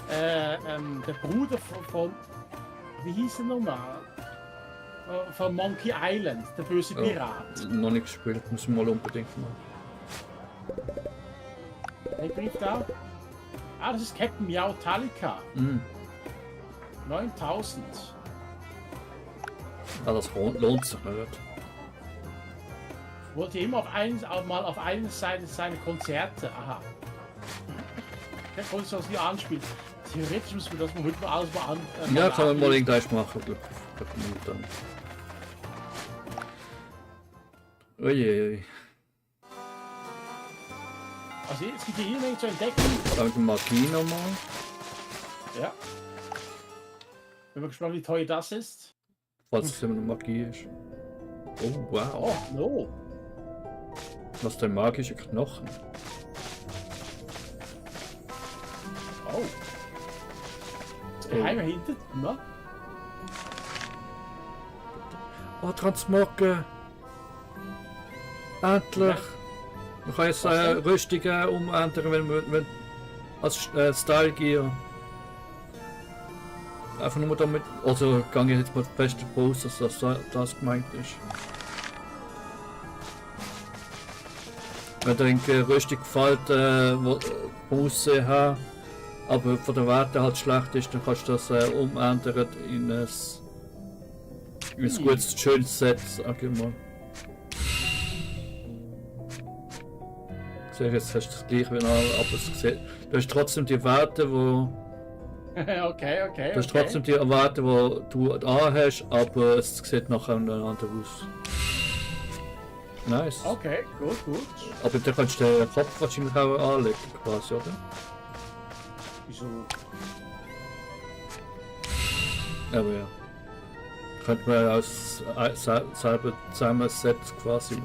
der Bruder von wie hieß er nochmal? Von Monkey Island, der böse Pirat. Noch nicht gespielt, muss ich mal unbedingt machen. Der Brief da. Ah, das ist Captain Meowtalika. Hm. 9000. Ja, das lohnt sich nicht. Ich wollte immer mal auf einer Seite seine Konzerte. Aha. Der konnte das nicht anspielen. Theoretisch müssen wir das mal alles mal an. Ja, kann man mal gleich machen. Glück. Dann. Oje. Also jetzt gibt es hier Menge zu entdecken. Dann die Magie nochmal. Ja. Bin mal gespannt, wie teuer das ist. Falls es immer eine Magie ist. Oh, wow. Oh, no. Was denn magische Knochen? Oh. Das Geheime hinter, ne? Oh, Transmoggen! Endlich! Man kann jetzt Rüstungen umändern, wenn als Style Gear. Einfach nur damit. Also gehe ich jetzt mal fest davon aus, dass das gemeint ist. Wenn dir eine Rüstung gefällt, die Aussehen haben, aber von der Werte halt schlecht ist, dann kannst du das umändern in ein gutes, schönes Set, sag ich mal. Jetzt hast du das gleiche wie alle, aber es sieht, du hast trotzdem die Werte, wo Okay. du hast trotzdem die Werte, die du anhast, aber es sieht nachher anders aus. Nice. Okay, gut. Aber da kannst du den Kopf wahrscheinlich auch anlegen, quasi, oder? Wieso? Aber ja. Könnte man aus selber zusammenset quasi.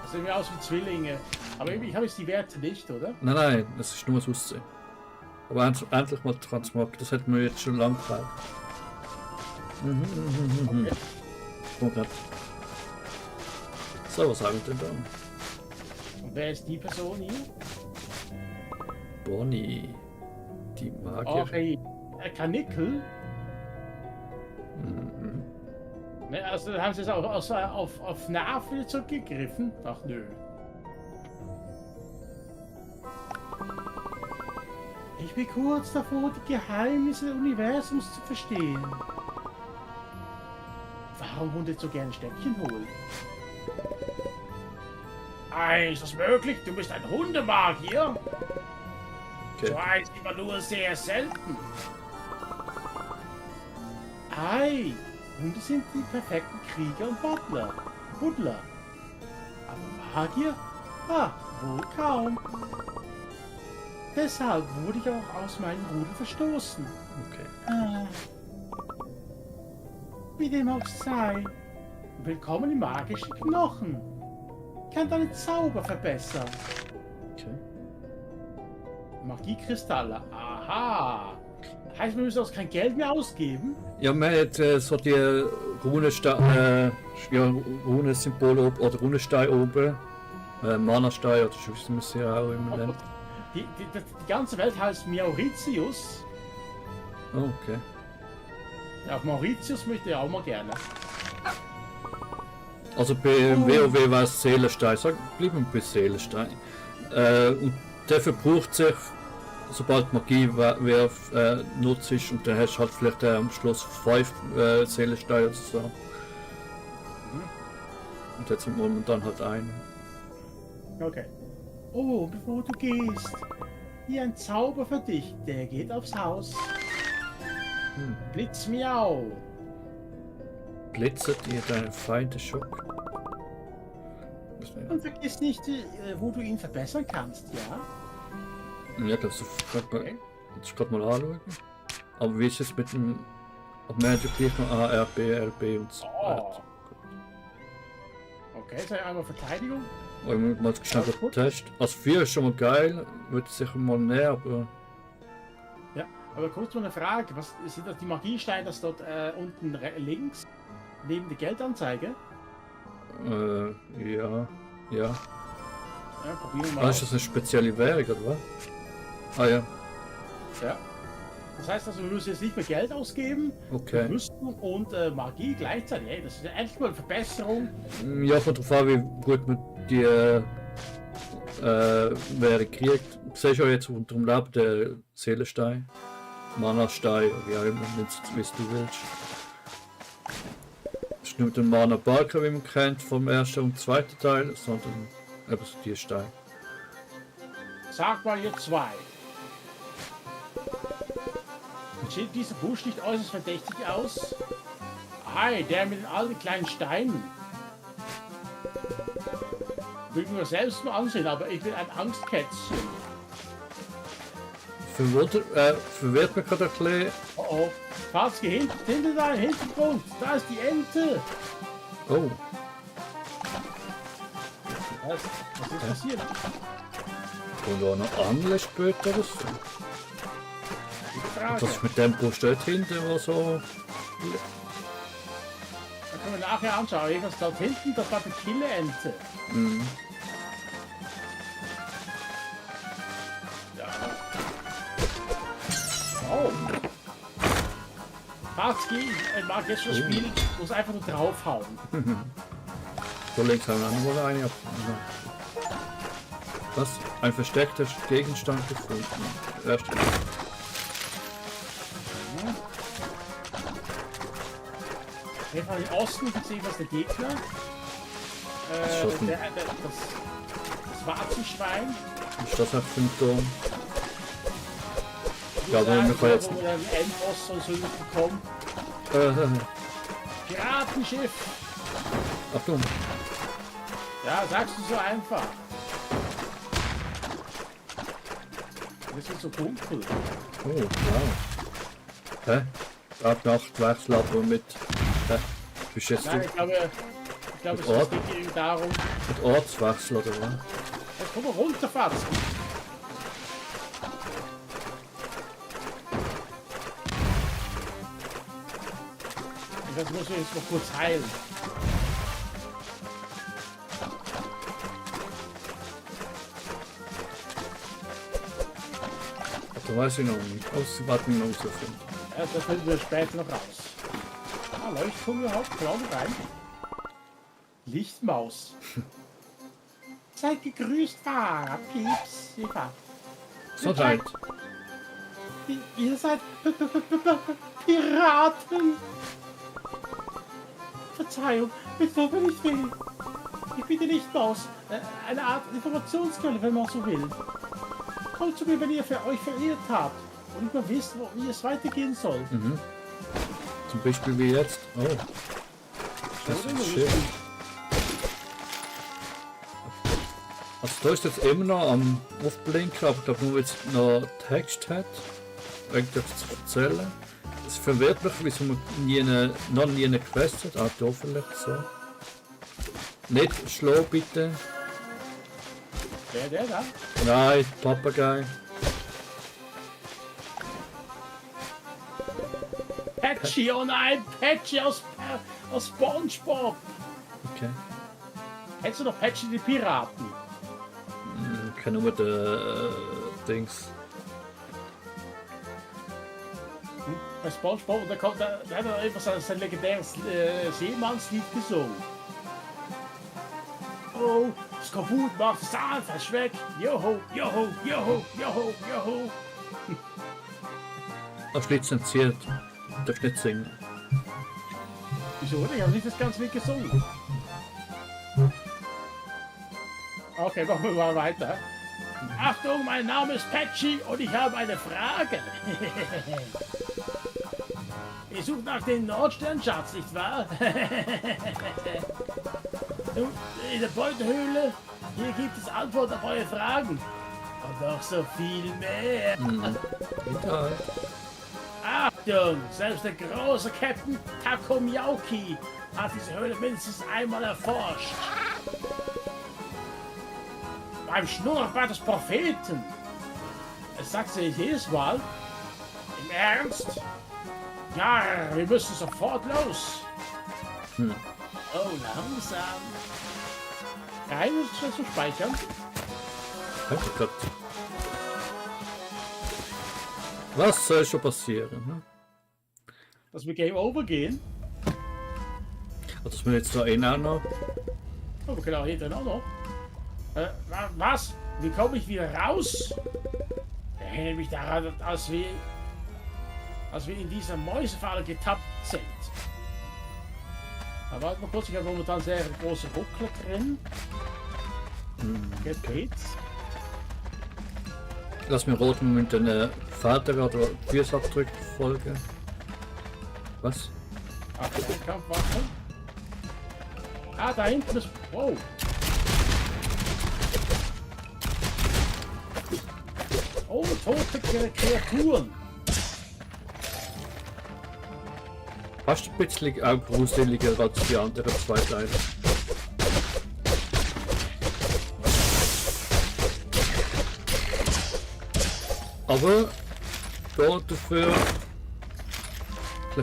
Das sehen wir aus wie Zwillinge. Aber ich habe jetzt die Werte nicht, oder? Nein, das ist nur das Aussehen. Aber endlich mal Transmog, das hätten wir jetzt schon lange gebraucht. Okay. Oh Gott. So, was haben wir denn da? Und wer ist die Person hier? Bonnie. Die Magier. Okay. Kanickel? Mhm. Ne, also haben sie es auf Nerv wieder zurückgegriffen? Ach nö. Ich bin kurz davor, die Geheimnisse des Universums zu verstehen. Warum Hunde so gerne Stäbchen holen? Ist das möglich? Du bist ein Hundemagier? Okay. So eins sieht man nur sehr selten. Ei, Hunde sind die perfekten Krieger und Buddler. Aber Magier? Wohl kaum. Deshalb wurde ich auch aus meinem Rudel verstoßen. Okay. Wie dem auch sei. Willkommen im magischen Knochen. Kann deinen Zauber verbessern. Okay. Magiekristalle. Aha. Heißt, wir müssen uns kein Geld mehr ausgeben? Ja, man hat so die Runensymbole oder Runenstein oben. Mana-Stein oder so wie man sie auch immer nennt. Die ganze Welt heißt Mauritius. Oh, okay. Ja, auf Mauritius möchte ich auch mal gerne. Also bei WoW war es Seelenstein. Bleiben wir bei Seelenstein. Und dafür braucht sich, sobald Magie nutzt ist, und dann hast du halt vielleicht am Schluss 5 Seelensteine oder so. Und jetzt sind momentan halt ein. Okay. Oh, bevor du gehst. Hier ein Zauber für dich. Der geht aufs Haus. Blitzmiau. Glitzert dir deine Feinde Schock. Und vergiss nicht, wo du ihn verbessern kannst, ja? Ja, das muss ich gerade mal anschauen. Aber wie ist es mit dem... Ob man gleich noch A, R, B, R, B und so weiter. Okay, sei einmal Verteidigung. Wollen wir mal schnell den Test. Also 4 ist schon mal geil, würde sicher mal näher, aber... Ja, aber kurz mal eine Frage. Was sind das die Magiesteine, das dort unten links? Neben der Geldanzeige? Ja. Ja, probieren wir mal. Ah, ist das eine spezielle Währung, oder was? Ah ja, Ja. Das heißt also, wir müssen jetzt nicht mehr Geld ausgeben, okay. Rüstung und Magie gleichzeitig. Hey, das ist endlich mal eine Verbesserung. Ja, kommt drauf an, wie gut man die wer kriegt, siehst du ja jetzt unter dem Leben der Seelenstein, Mana-Stein, wie auch immer, nennst du, wie du willst. Das ist nicht der Mana-Balken, wie man kennt, vom ersten und zweiten Teil, sondern eben so die Steine. Sag mal ihr zwei. Sieht dieser Busch nicht äußerst verdächtig aus? Ei, der mit den alten kleinen Steinen. Will ich mir selbst mal ansehen, aber ich bin ein Angstkätzchen. Verwirrt mich gerade ein bisschen. Oh oh. Falls hinter deinem Hintergrund, da ist die Ente. Oh, Was ist passiert? und auch noch andere später oder so. Gute Frage. Das ist mit dem Busch dort hinten, wo so. Da können wir nachher anschauen. Irgendwas dort hinten, das war die Killeente. Ja. Oh. Fatski, mag jetzt schon spielen, muss einfach nur draufhauen. So links haben wir noch mal eine. Was? Ein versteckter Gegenstand gefunden. Erste. Einfach im Osten gibt es irgendwas der Gegner. Schossen. Das Warzenschwein. Ist das ein Symptom? Ja, aber Sagen wir können jetzt. wo wir einen Endboss und so bekommen. Piratenschiff. Achtung! Ja, sagst du so einfach. Das ist so dunkel. Oh, wow. Hä? Tag Nacht Wechsel aber mit. Hä? Bist jetzt Nein, du ich glaube es Ort? geht irgendwie darum. mit Ortswechsel oder was? Jetzt komm mal runter, Fatzen. Das muss ich jetzt mal kurz heilen. Da weiß ich noch nicht. Warten noch so viel. Ja, das finden wir später noch raus. Ah, Leuchtturm überhaupt? Klau rein. Lichtmaus. Seid gegrüßt, Fahrer, Pieps. So halt. Ihr seid Piraten. Verzeihung, mir tut mir nicht weh. Ich bin der Lichtmaus. Eine Art Informationsquelle, wenn man so will. Kommt zu mir, wenn ihr für euch verirrt habt und nicht mehr wisst, wie es weitergehen soll. Zum Beispiel wie jetzt. Oh. Das ist schön. Also da ist jetzt immer noch am Aufblinken, aber ich glaube nur jetzt noch Text hat. Irgendwas zu erzählen. Es verwirrt mich, wieso man noch nie eine Quest hat. Ah, da vielleicht so. Nicht schlau bitte. Der da? Nein, Papagei. Patchy, oh nein, Patchy aus SpongeBob. Okay. Kennst du noch Patchy die Piraten? Ich kann nur der Dings. Bei SpongeBob, und da hat er immer sein legendäres Seemannslied gesungen. Oh, Skorbut macht das Zahnfleisch weg. Joho, joho, joho, joho, joho. Hast lizenziert. Darf nicht singen. Wieso? Ich habe nicht das ganze Lied gesungen. Okay, machen wir mal weiter. Achtung, mein Name ist Patchy und ich habe eine Frage. Ihr sucht nach dem Nordsternschatz, nicht wahr? In der Beutehöhle, hier gibt es Antworten auf eure Fragen. Und noch so viel mehr. Ja. Achtung, selbst der große Captain Takomiauki hat diese Höhle mindestens einmal erforscht. Beim Schnurrbart des Propheten. Es sagt sie jedes Mal. Im Ernst? Ja, wir müssen sofort los. Oh, langsam. Rein ist schon zu speichern. Oh Gott. Was soll schon passieren? Hm? Dass wir Game Over gehen. Also, dass wir jetzt da auch noch. Oh, wir können auch hinterher noch. Was? Wie komme ich wieder raus? Erinnere mich daran, als wir in dieser Mäusefalle getappt sind. Aber warte mal kurz, ich habe momentan sehr große Ruckler drin. Jetzt geht's. Lass mir roten mit den Vater oder Fußabdruck folgen. Was? Ach, Kampfwaffe. Ah, da hinten ist. Wow. Oh, tote Kreaturen. Fast ein bisschen auch gruseliger als die anderen zwei Teile. Aber dafür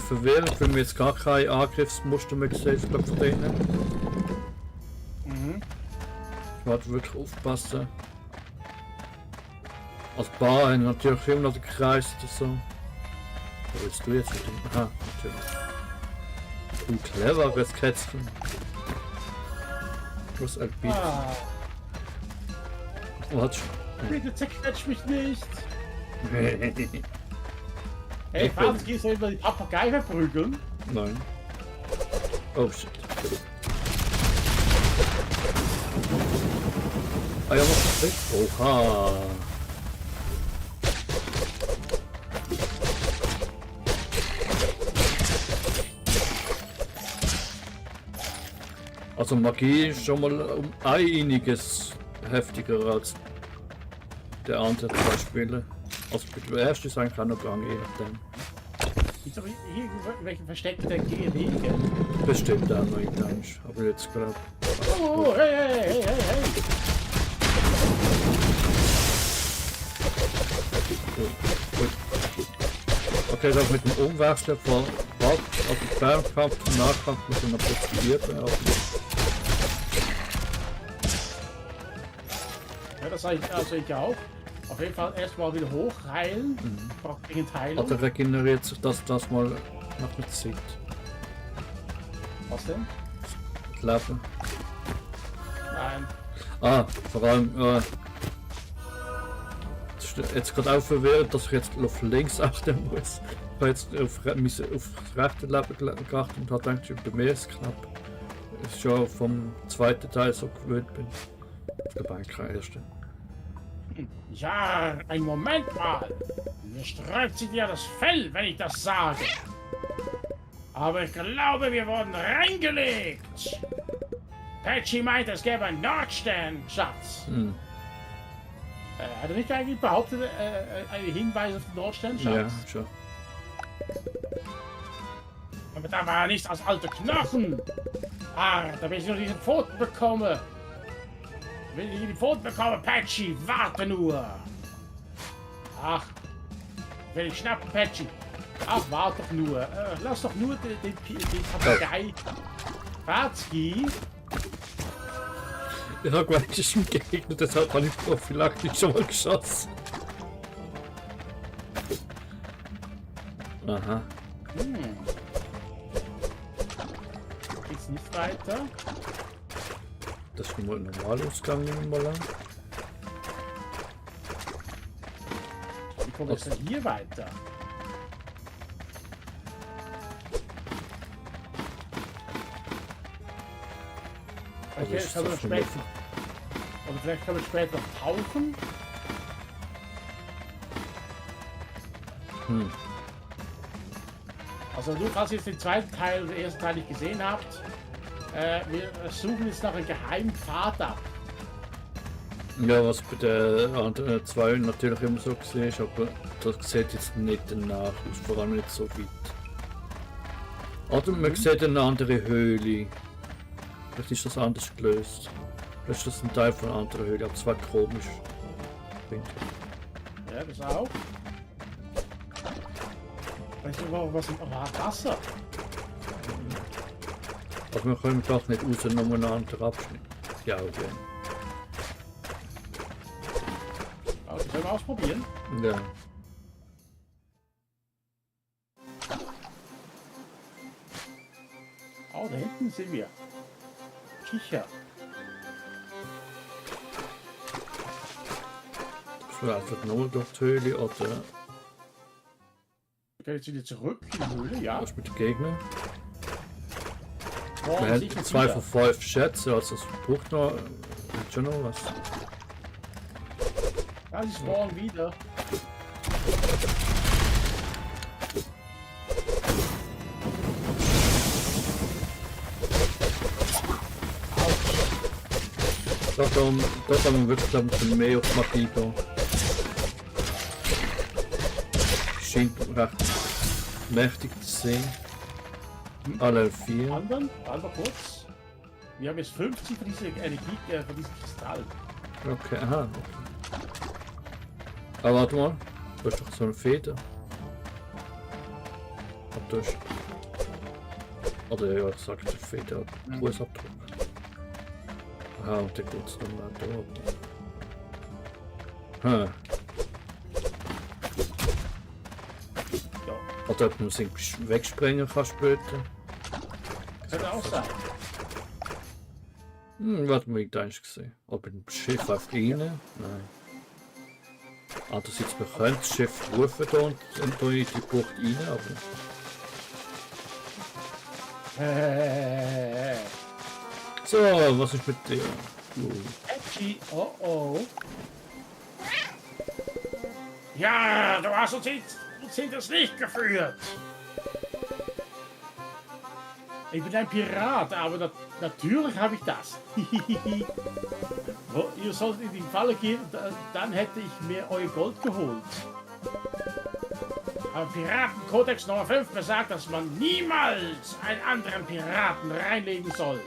verwirrend, wenn wir jetzt gar kein Angriffsmuster mehr gesehen haben von denen. Ich werde wirklich aufpassen. Als Bar haben natürlich immer noch den Kreis oder so. Was willst du jetzt mit dem? Aha, natürlich. Du cleveres Kätzchen. Was Alpin. Ah, Oh, hat bitte zerquetsch mich nicht. Hey, Ich Franz, bin- gehst du über die Papagei verprügeln? Nein. Oh shit. Ah ja, was ist das? Oha. Also Magie ist schon mal um einiges heftiger als der andere zwei Spiele. Also der erste ist eigentlich auch noch gegangen, je nachdem. Gibt es aber irgendwelche versteckten Wege? Bestimmt auch noch irgendwann. Aber jetzt gerade. Oh, hey. Gut. Okay, das mit dem Umwechseln von Wald, also Fernkampf zum Nahkampf muss ich noch probieren. Ja, das sage ich auch. Auf jeden Fall erstmal wieder hochheilen. Braucht dringend Heilung. Oder regeneriert sich das mal nach der Zeit? Was denn? Das Leben. Nein. Ah, vor allem, jetzt gerade auch verwirrt, dass ich jetzt auf links achten muss. Ich habe jetzt auf das rechte Leben geachtet und habe gedacht, bei mir ist es knapp. Ich schon vom zweiten Teil so gewöhnt bin. Ich glaube eigentlich kein erster. Ja, ein Moment mal. Mir sträubt sich dir das Fell, wenn ich das sage. Aber ich glaube, wir wurden reingelegt. Patchy meint, es gäbe einen Nordstern-Schatz. Hat er nicht eigentlich behauptet, einen Hinweis auf den Nordstern-Schatz? Ja, schon. Aber da war nichts als alte Knochen. Ah, da will ich nur diese Pfoten bekommen. Will ich die Pfoten bekommen, Patchy? Warte nur. Ach, will ich schnappen, Patchy? Ach, warte doch nur. Lass doch nur den Papagei. Fatzki. Ich habe gleich schon Gegner, deshalb habe ich prophylaktisch schon mal geschossen. Aha. Geht's nicht weiter? Das ist nur ein Normalausgang, nehmen wir mal an. Wie kommt es denn hier weiter? Also Okay, ist können wir das später. Oder vielleicht können wir später noch tauchen. Also du, falls ihr jetzt den zweiten Teil oder den ersten Teil nicht gesehen habt, wir suchen jetzt nach einem geheimen Pfad ab. Ja, was bei der anderen zwei natürlich immer so gesehen ist, aber das sieht jetzt nicht danach aus, vor allem nicht so weit. Oder man sieht eine andere Höhle. Vielleicht ist das anders gelöst. Vielleicht ist das ein Teil von einer anderen Höhle, aber es war komisch. Finde ich. Ja, das auch. Weißt du, was im Wasser? Aber wir können doch nicht raus, noch einen anderen Abschnitt. Ja, okay. Also, sollen wir ausprobieren? Ja. Oh, da hinten sind wir. Kicher. einfach nur durch die Höhle oder Ich kann jetzt wieder zurück in die Höhle, ja. was mit den Gegnern. Oh, Wir sicher haben 2 wieder. von 5 Schätze, also es braucht noch schon noch was. Ja, sie spawnen wieder. Da kann man wirklich ein bisschen mehr auf Magie gehen. Scheint recht mächtig zu sein. Alle 4. Anderen, kurz. Wir haben jetzt 50 von dieser Energie, von diesem Kristall. Okay, aha. Aber warte mal, du hast doch so eine Feder. Und du hast... Oder ja, ich sag die Feder, Fußabdruck. Aha, und dann geht es nochmal da. Hm. Ja, Oder ob man sich wegspringen kann später. könnte auch sein. Warte mal, ich da eigentlich gesehen. Ob ein Schiff auf ihnen? Nein. Andererseits, wir können das Schiff rufen da und da in die Bucht rein, aber... So, was ist mit dir? Edgy, oh oh. Ja, du hast uns hinters Licht geführt. Ich bin ein Pirat, aber natürlich habe ich das. Ihr solltet in die Falle gehen, dann hätte ich mir euer Gold geholt. Aber Piratenkodex Nummer 5 besagt, dass man niemals einen anderen Piraten reinlegen soll.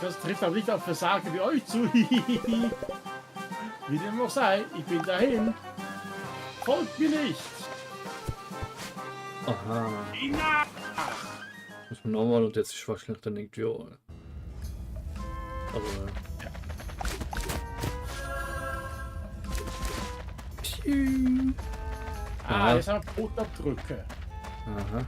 Das trifft aber nicht auf Versager wie euch zu. Wie dem auch sei, ich bin dahin. Folgt mir nicht. Aha. Nach. Muss man nochmal und jetzt ist wahrscheinlich dann irgendwie auch. Also. Ah, jetzt haben wir Brotabdrücke. Aha.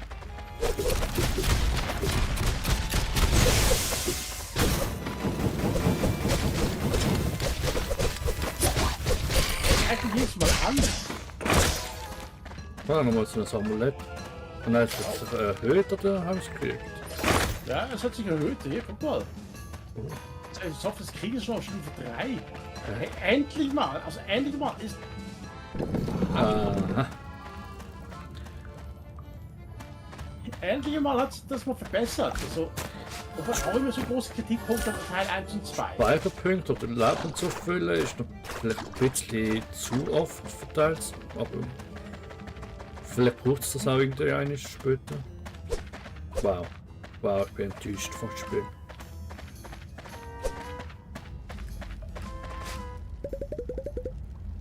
Eigentlich jedes Mal an. Ah, nochmal so ein Amulett. Und dann ist das erhöht oder haben sie es gekriegt? Ja, es hat sich erhöht. Hier, guck mal. Ich hoffe, das kriegen wir schon auf Stufe 3. Hey, endlich mal. Also endlich mal ist... Aha. Endlich mal hat sich das mal verbessert. Also, obwohl auch immer so große Kritikpunkte auf Teil 1 und 2. Speicherpunkte oder Leben zu füllen ist noch vielleicht ein bisschen zu oft verteilt, aber vielleicht braucht es das auch irgendwie eines später. Wow. Wow, ich bin enttäuscht vom Spiel.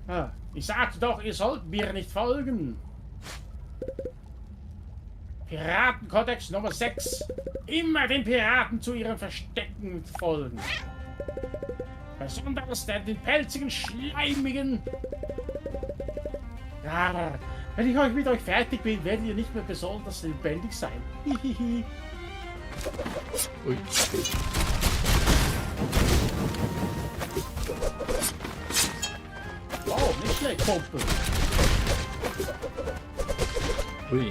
Ah, ich sagte doch, ihr sollt mir nicht folgen. Piratenkodex Nummer 6. Immer den Piraten zu ihren Verstecken folgen. Besonders den pelzigen, schleimigen. Ja, wenn ich mit euch fertig bin, werdet ihr nicht mehr besonders lebendig sein. Hihihi. Ui. Wow, nicht schlecht, Kumpel. Ui.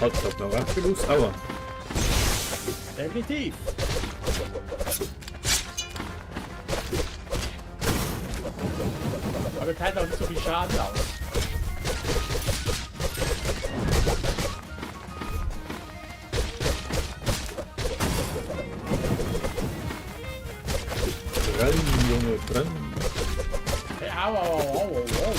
Halt doch noch abgelöst, aua. Definitiv. Aber teilt auch nicht so viel Schaden aus. Brenn, Junge, brenn. Hey, au, au, au, au, au.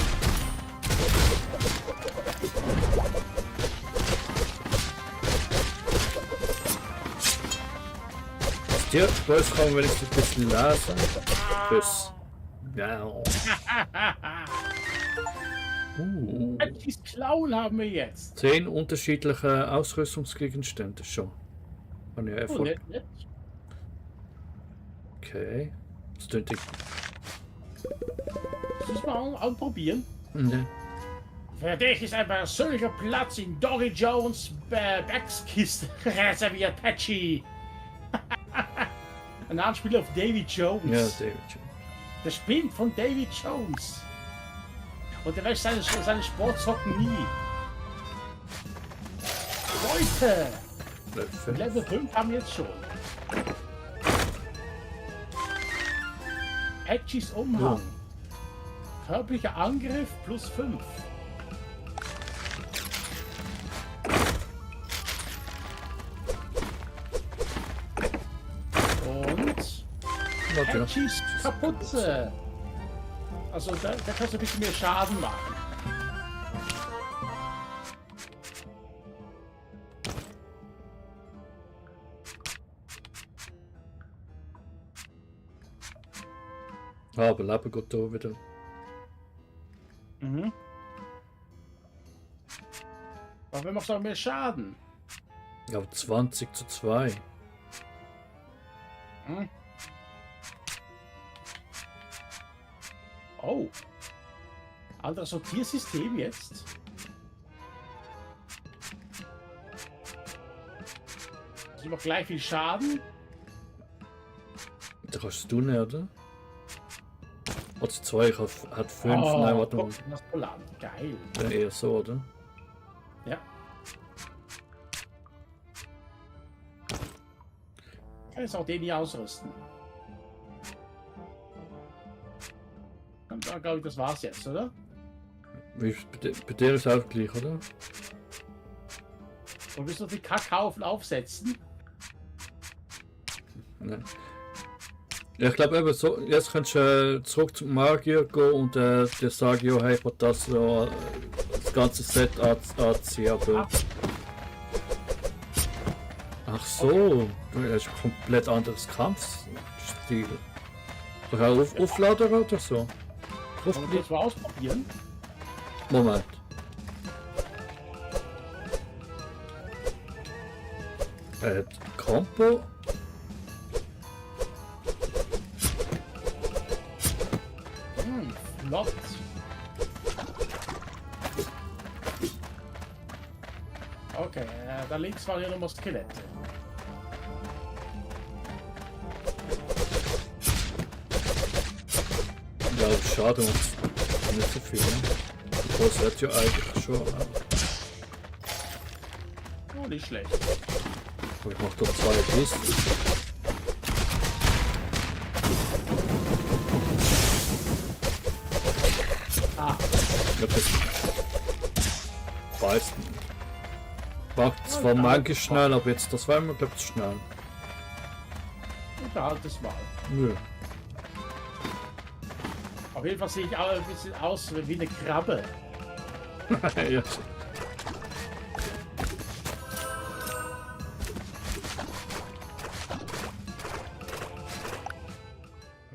Hier, Boys kann wenigstens ein bisschen lesen. Tschüss. Ja. Dieses Klauen haben wir jetzt. 10 unterschiedliche Ausrüstungsgegenstände schon. Kann ja Oh, Erfolg. nett. Okay. Das klingt Das müssen wir auch anprobieren. Ne. Für dich ist ein persönlicher Platz in Dory Jones Backskiste reserviert, Patchy. Ein Anspiel auf Davy Jones. Ja, David Jones. Der spinnt von Davy Jones. Und der wäscht seine Sportsocken nie. Leute! Level 5 haben wir jetzt schon. Patchys Umhang. Körperlicher Angriff plus 5. Und Patchys Kapuze. Also da kannst du ein bisschen mehr Schaden machen. Ah, aber Leben geht da wieder. Mhm. Aber wir machen auch mehr Schaden. Aber 20:2. Hm? Oh. Anderes Sortiersystem jetzt. Sie macht gleich viel Schaden. Da kannst du nicht, oder? Oder 2 hat 5. Nein, warte mal. Das Polar. Geil. Ja, eher so, oder? Ja. Kann jetzt auch den hier ausrüsten. Und da glaube ich, das war's jetzt, oder? Bei dir ist auch gleich, oder? Und willst du die Kackhaufen aufsetzen? Nein. Ja, ich glaube eben so, jetzt kannst du zurück zum Magier gehen und dir sagen, ja, hey, ich will das ganze Set anziehen, aber... Ach so, du hast ein komplett anderes Kampfstil. Doch auch aufladen oder so? Wollen wir das mal ausprobieren? Moment. Combo? Flott. Okay, da links waren ja nochmal Skelette. Ja, schade, und nicht so viel. Das hat ja eigentlich schon. Oh, nicht schlecht. Aber ich mach doch 2 Kisten. Ah, Ja, das weiß nicht. Macht zwar manchmal schnell, aber jetzt das war immer, glaube ich, schnell. unterhalt es mal. Nö. Auf jeden Fall sehe ich auch ein bisschen aus wie eine Krabbe. Ja.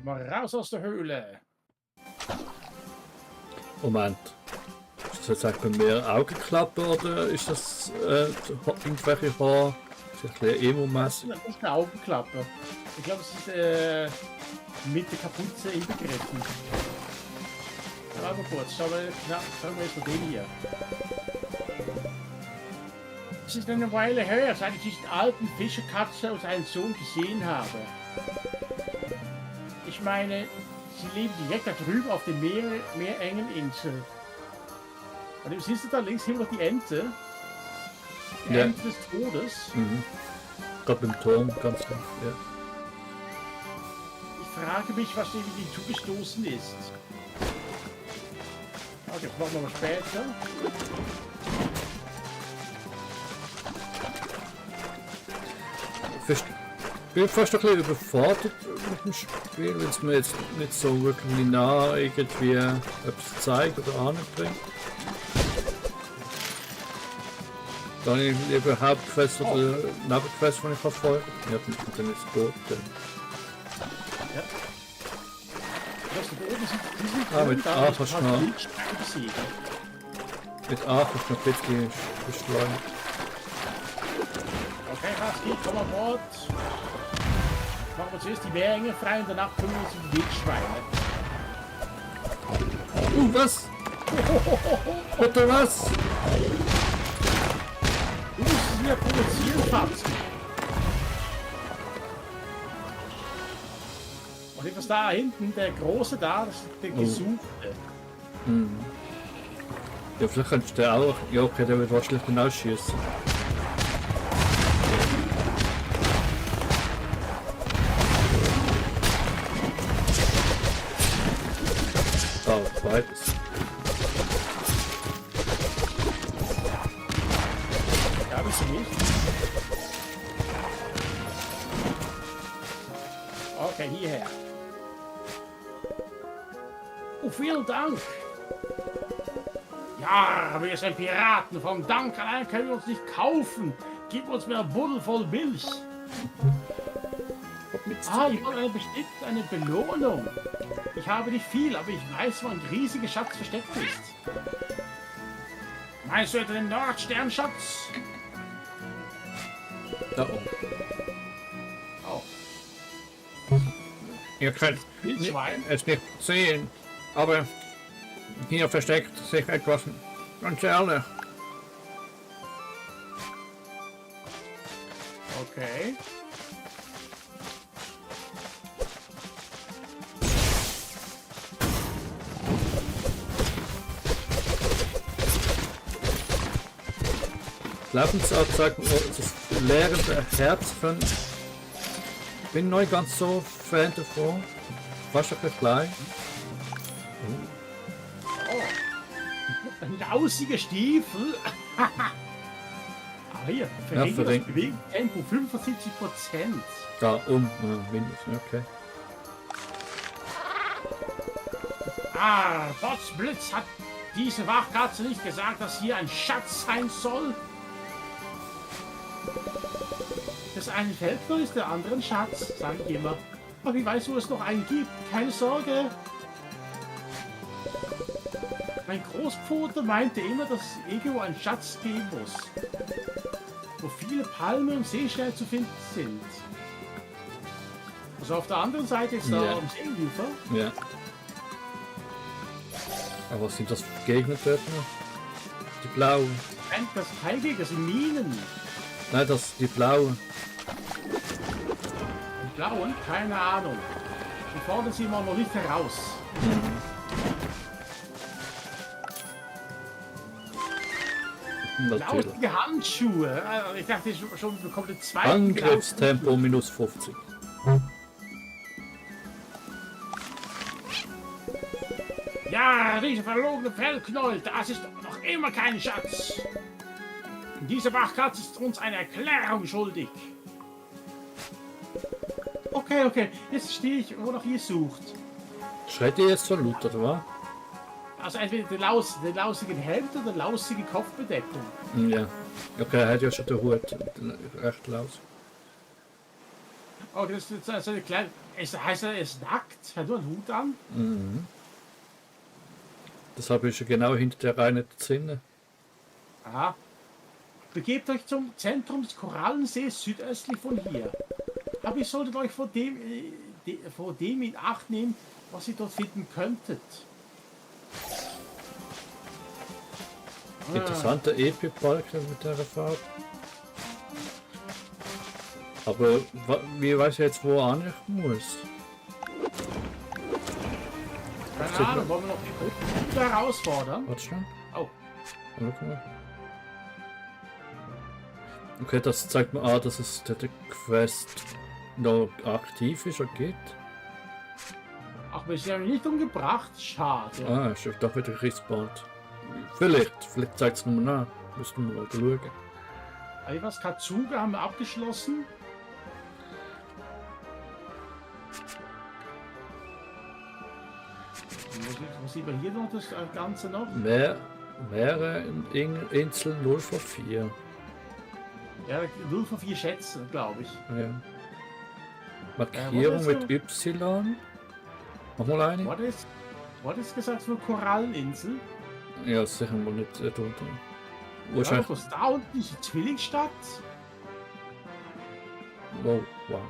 Mal raus aus der Höhle. Moment. Ist das jetzt eigentlich bei mir Augenklappe oder ist das irgendwelche Haar? Ist das ein bisschen emo-mäßig? Das ist eine Augenklappe. Ich glaube, es ist mit der Kapuze inbegriffen. Warte mal kurz, schauen wir erst mal den hier. Es ist eine Weile her, seit ich diesen alten Fischerkatze und seinen Sohn gesehen habe. Ich meine, sie leben direkt da drüben auf der Meerengeninsel. Und jetzt siehst du da links hier noch die Ente. Die Ja. Ente des Todes. Mhm. Gerade beim Turm, ganz klar. Ja. Ich frage mich, was dem zugestoßen ist. Okay, das machen wir mal später. Ich bin fast ein bisschen überfordert mit dem Spiel, wenn es mir jetzt nicht so wirklich nah irgendwie etwas zeigt oder anbringt. Dann lieber Hauptquest oder Nebenquest, die ich verfolge. Ja, dann ist es gut. Ja. Das da oben sind diese Ah, mit A kannst du noch- besiegen. Mit A kannst du noch ein bisschen beschleunigen. Okay, Husky, komm an Bord. Machen wir zuerst die Meerenge frei und danach kümmern wir uns um die Wildschweine. Was? Oder was? Du musst es mir provozieren, Fatzen. Und etwas da hinten, der Große da, das ist der Gesuchte. Ja, vielleicht könntest du auch... Ja, okay, der wird wahrscheinlich genau schießen. Oh, beides. Ja, bist du nicht? Okay, hierher. Oh, vielen Dank. Ja, wir sind Piraten. Vom Dank allein können wir uns nicht kaufen. Gib uns mehr Buddel voll Milch. Ah, ich wollte bestimmt eine Belohnung. Ich habe nicht viel, aber ich weiß, wo ein riesiger Schatz versteckt ist. Meinst du etwa den Nordsternschatz? Da oben. Oh, Ihr könnt Wildschwein. es nicht sehen, aber hier versteckt sich etwas ganz ehrlich. Okay. Lebensanzeigen, das leerende Herz von... Ich bin noch nicht ganz so Fan davon. Fast ein bisschen klein. Lausige Stiefel. Ah, hier, verringert das verringert. Bewegungstempo 75%. Da mindestens, okay. Ah, Potzblitz, hat diese Wachkatze nicht gesagt, dass hier ein Schatz sein soll? Das eine Feldner ist der andere ein Schatz, sage ich immer. Aber ich weiß, wo es noch einen gibt. Keine Sorge. Mein Großvater meinte immer, dass es irgendwo einen Schatz geben muss, wo viele Palmen und Seesterne zu finden sind. Also auf der anderen Seite ist da Ja. am Seeufer. Ja. Aber was sind das für Gegner dort noch? Die blauen. Das Heilgegner, das sind Minen. Nein, das die blauen. Die blauen? Keine Ahnung. Die fordern sie mal noch nicht heraus. Natürlich. Lausige Handschuhe. Ich dachte schon, wir bekommen den zweiten. Angriffstempo minus 50. Ja, diese verlogene Fellknäuel, das ist noch immer kein Schatz. Diese Wachkatze ist uns eine Erklärung schuldig. Okay, jetzt stehe ich, wo noch ihr sucht. Schreit ihr jetzt so laut, oder was? Also entweder den lausigen Hemd oder lausige Kopfbedeckung. Ja. Okay, er hat ja schon den Hut. Recht laus. Oh, das ist so eine kleine... Heißt er, er ist nackt? Hat nur einen Hut an? Deshalb ist er genau hinter der reinen Zinne. Aha. Begebt euch zum Zentrum des Korallensees südöstlich von hier. Aber ihr solltet euch vor dem in Acht nehmen, was ihr dort finden könntet. Interessanter Epi-Balken mit der Farbe. Aber wie weiß ich jetzt, wo ich muss? Keine Ahnung, wollen wir noch die Gruppe herausfordern? Warte schon. Oh, Guck mal. Okay, das zeigt mir an, dass es der Quest noch aktiv ist und geht. ach, wir sind ja nicht umgebracht. Schade. Ah, ist ja doch wieder respawned. Vielleicht zeigt es nur nach. Müssen wir mal schauen. Also was Katsuga haben wir abgeschlossen. Wo sieht man hier noch das Ganze noch? Wäre in Insel 0 von 4. Ja, 0 von 4 Schätze, glaube ich. Ja. Markierung was mit ist Y. Mach mal eine. Was ist gesagt für Koralleninsel? Ja, sicher mal nicht drunter. Ja, Wahrscheinlich. was da unten ist die Zwillingsstadt. Oh, wow.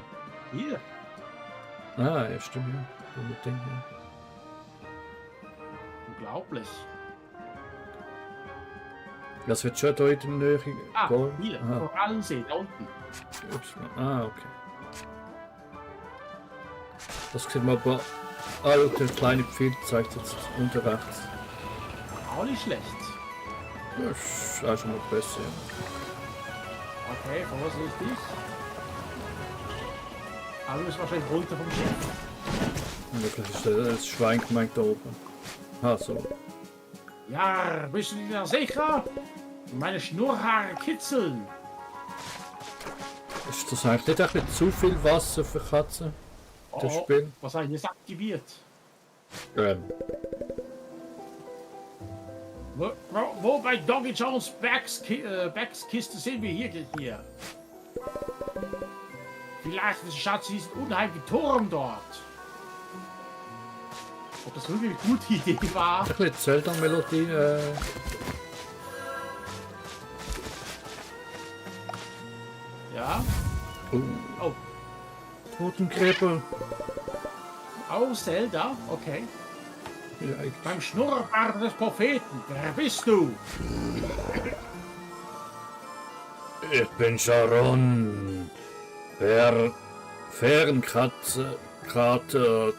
Hier. Ah, ja, stimmt, ja. So mit Ding, ja. unglaublich. Das wird schon da in der Nähe gehen. Hier, Aha. Korallensee, da unten. Okay. Das sieht man aber. Der kleine Pfeil zeigt jetzt unter rechts. Auch nicht schlecht. Das ist auch schon mal besser. Okay, vorsichtig. Aber du bist wahrscheinlich runter vom Schiff. Ja, vielleicht ist das Schwein gemeint da oben. Ah, so. Ja, bist du dir sicher? Meine Schnurrhaare kitzeln. Ist das eigentlich nicht ein bisschen zu viel Wasser für Katzen? Das Spiel? Was habe ich jetzt aktiviert? Wo bei Doggy Jones Backs Kiste sind wir hier? Vielleicht ist Schatz diesen unheimlichen Turm dort. Ob das wirklich eine gute Idee war? Ein bisschen Zelda-Melodie. Ja. Oh. Totengräber. Oh, Zelda, okay. Ja, Beim Schnurrbart des Propheten, wer bist du? ich bin Sharon. Fährenkrater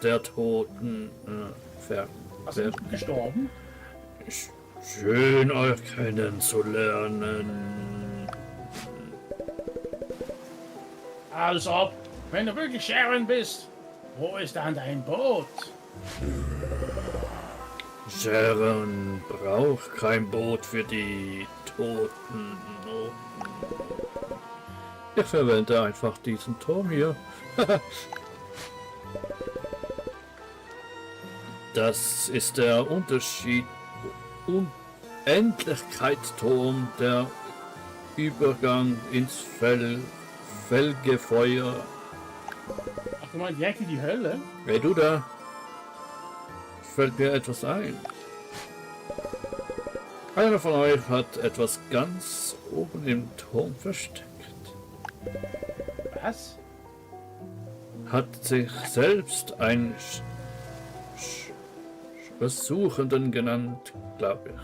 der Toten. Was sind gestorben? Schön euch kennenzulernen. Als ob, wenn du wirklich Sharon bist, wo ist dann dein Boot? Sharon braucht kein Boot für die Toten. Ich verwende einfach diesen Turm hier. Das ist der Unterschied. Unendlichkeitsturm, der Übergang ins Felgefeuer. Ach, du meinst Jackie die Hölle? Hey du da? Fällt mir etwas ein. Einer von euch hat etwas ganz oben im Turm versteckt. Was? Hat sich selbst ein Suchenden genannt, glaube ich.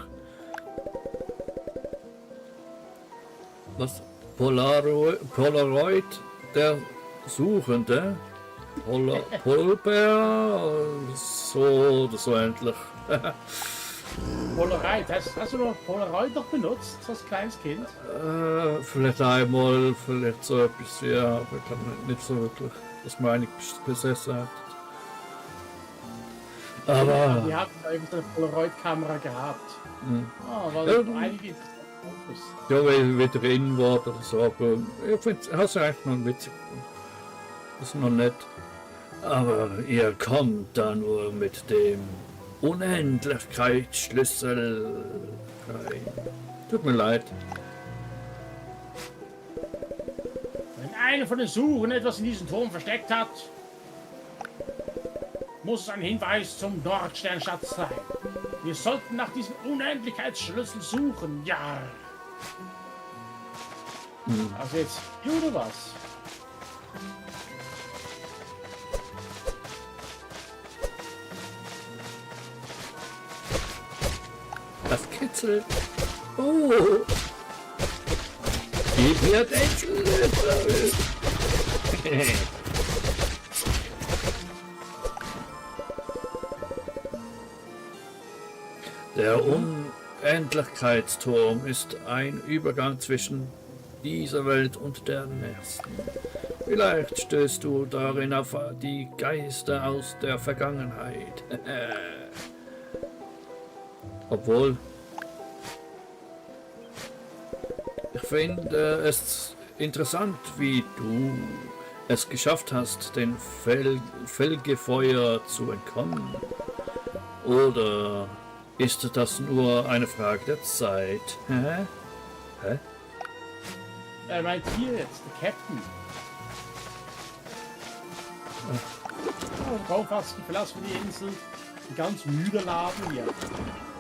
Was? Polaroid, der Suchende? Polber? So oder so endlich. Polaroid, hast du noch Polaroid noch benutzt als kleines Kind? Vielleicht einmal, vielleicht so etwas, ja, aber ich glaube nicht so wirklich, dass man eigentlich besessen hat. Aber Wir hatten da eben so eine Polaroid-Kamera gehabt. Weil einige Fotos. ja, weil ich wieder in war oder so, aber ich finde, hast du eigentlich noch witzig. Das ist noch nett. Aber ihr kommt da nur mit dem Unendlichkeitsschlüssel rein. Tut mir leid. Wenn einer von den Suchen etwas in diesem Turm versteckt hat, muss es ein Hinweis zum Nordsternschatz sein. Wir sollten nach diesem Unendlichkeitsschlüssel suchen, ja. Also jetzt, hier oder was? Das kitzelt. Oh! Gib mir den Schlüssel! Der Unendlichkeitsturm ist ein Übergang zwischen dieser Welt und der nächsten. Vielleicht stößt du darin auf die Geister aus der Vergangenheit. Obwohl, ich finde es interessant, wie du es geschafft hast, den Felgefeuer zu entkommen. Oder ist das nur eine Frage der Zeit? Hä? Er meint hier jetzt, der Captain. Oh, kaum fast verlassen wir die Insel. Ein ganz müder Laden hier.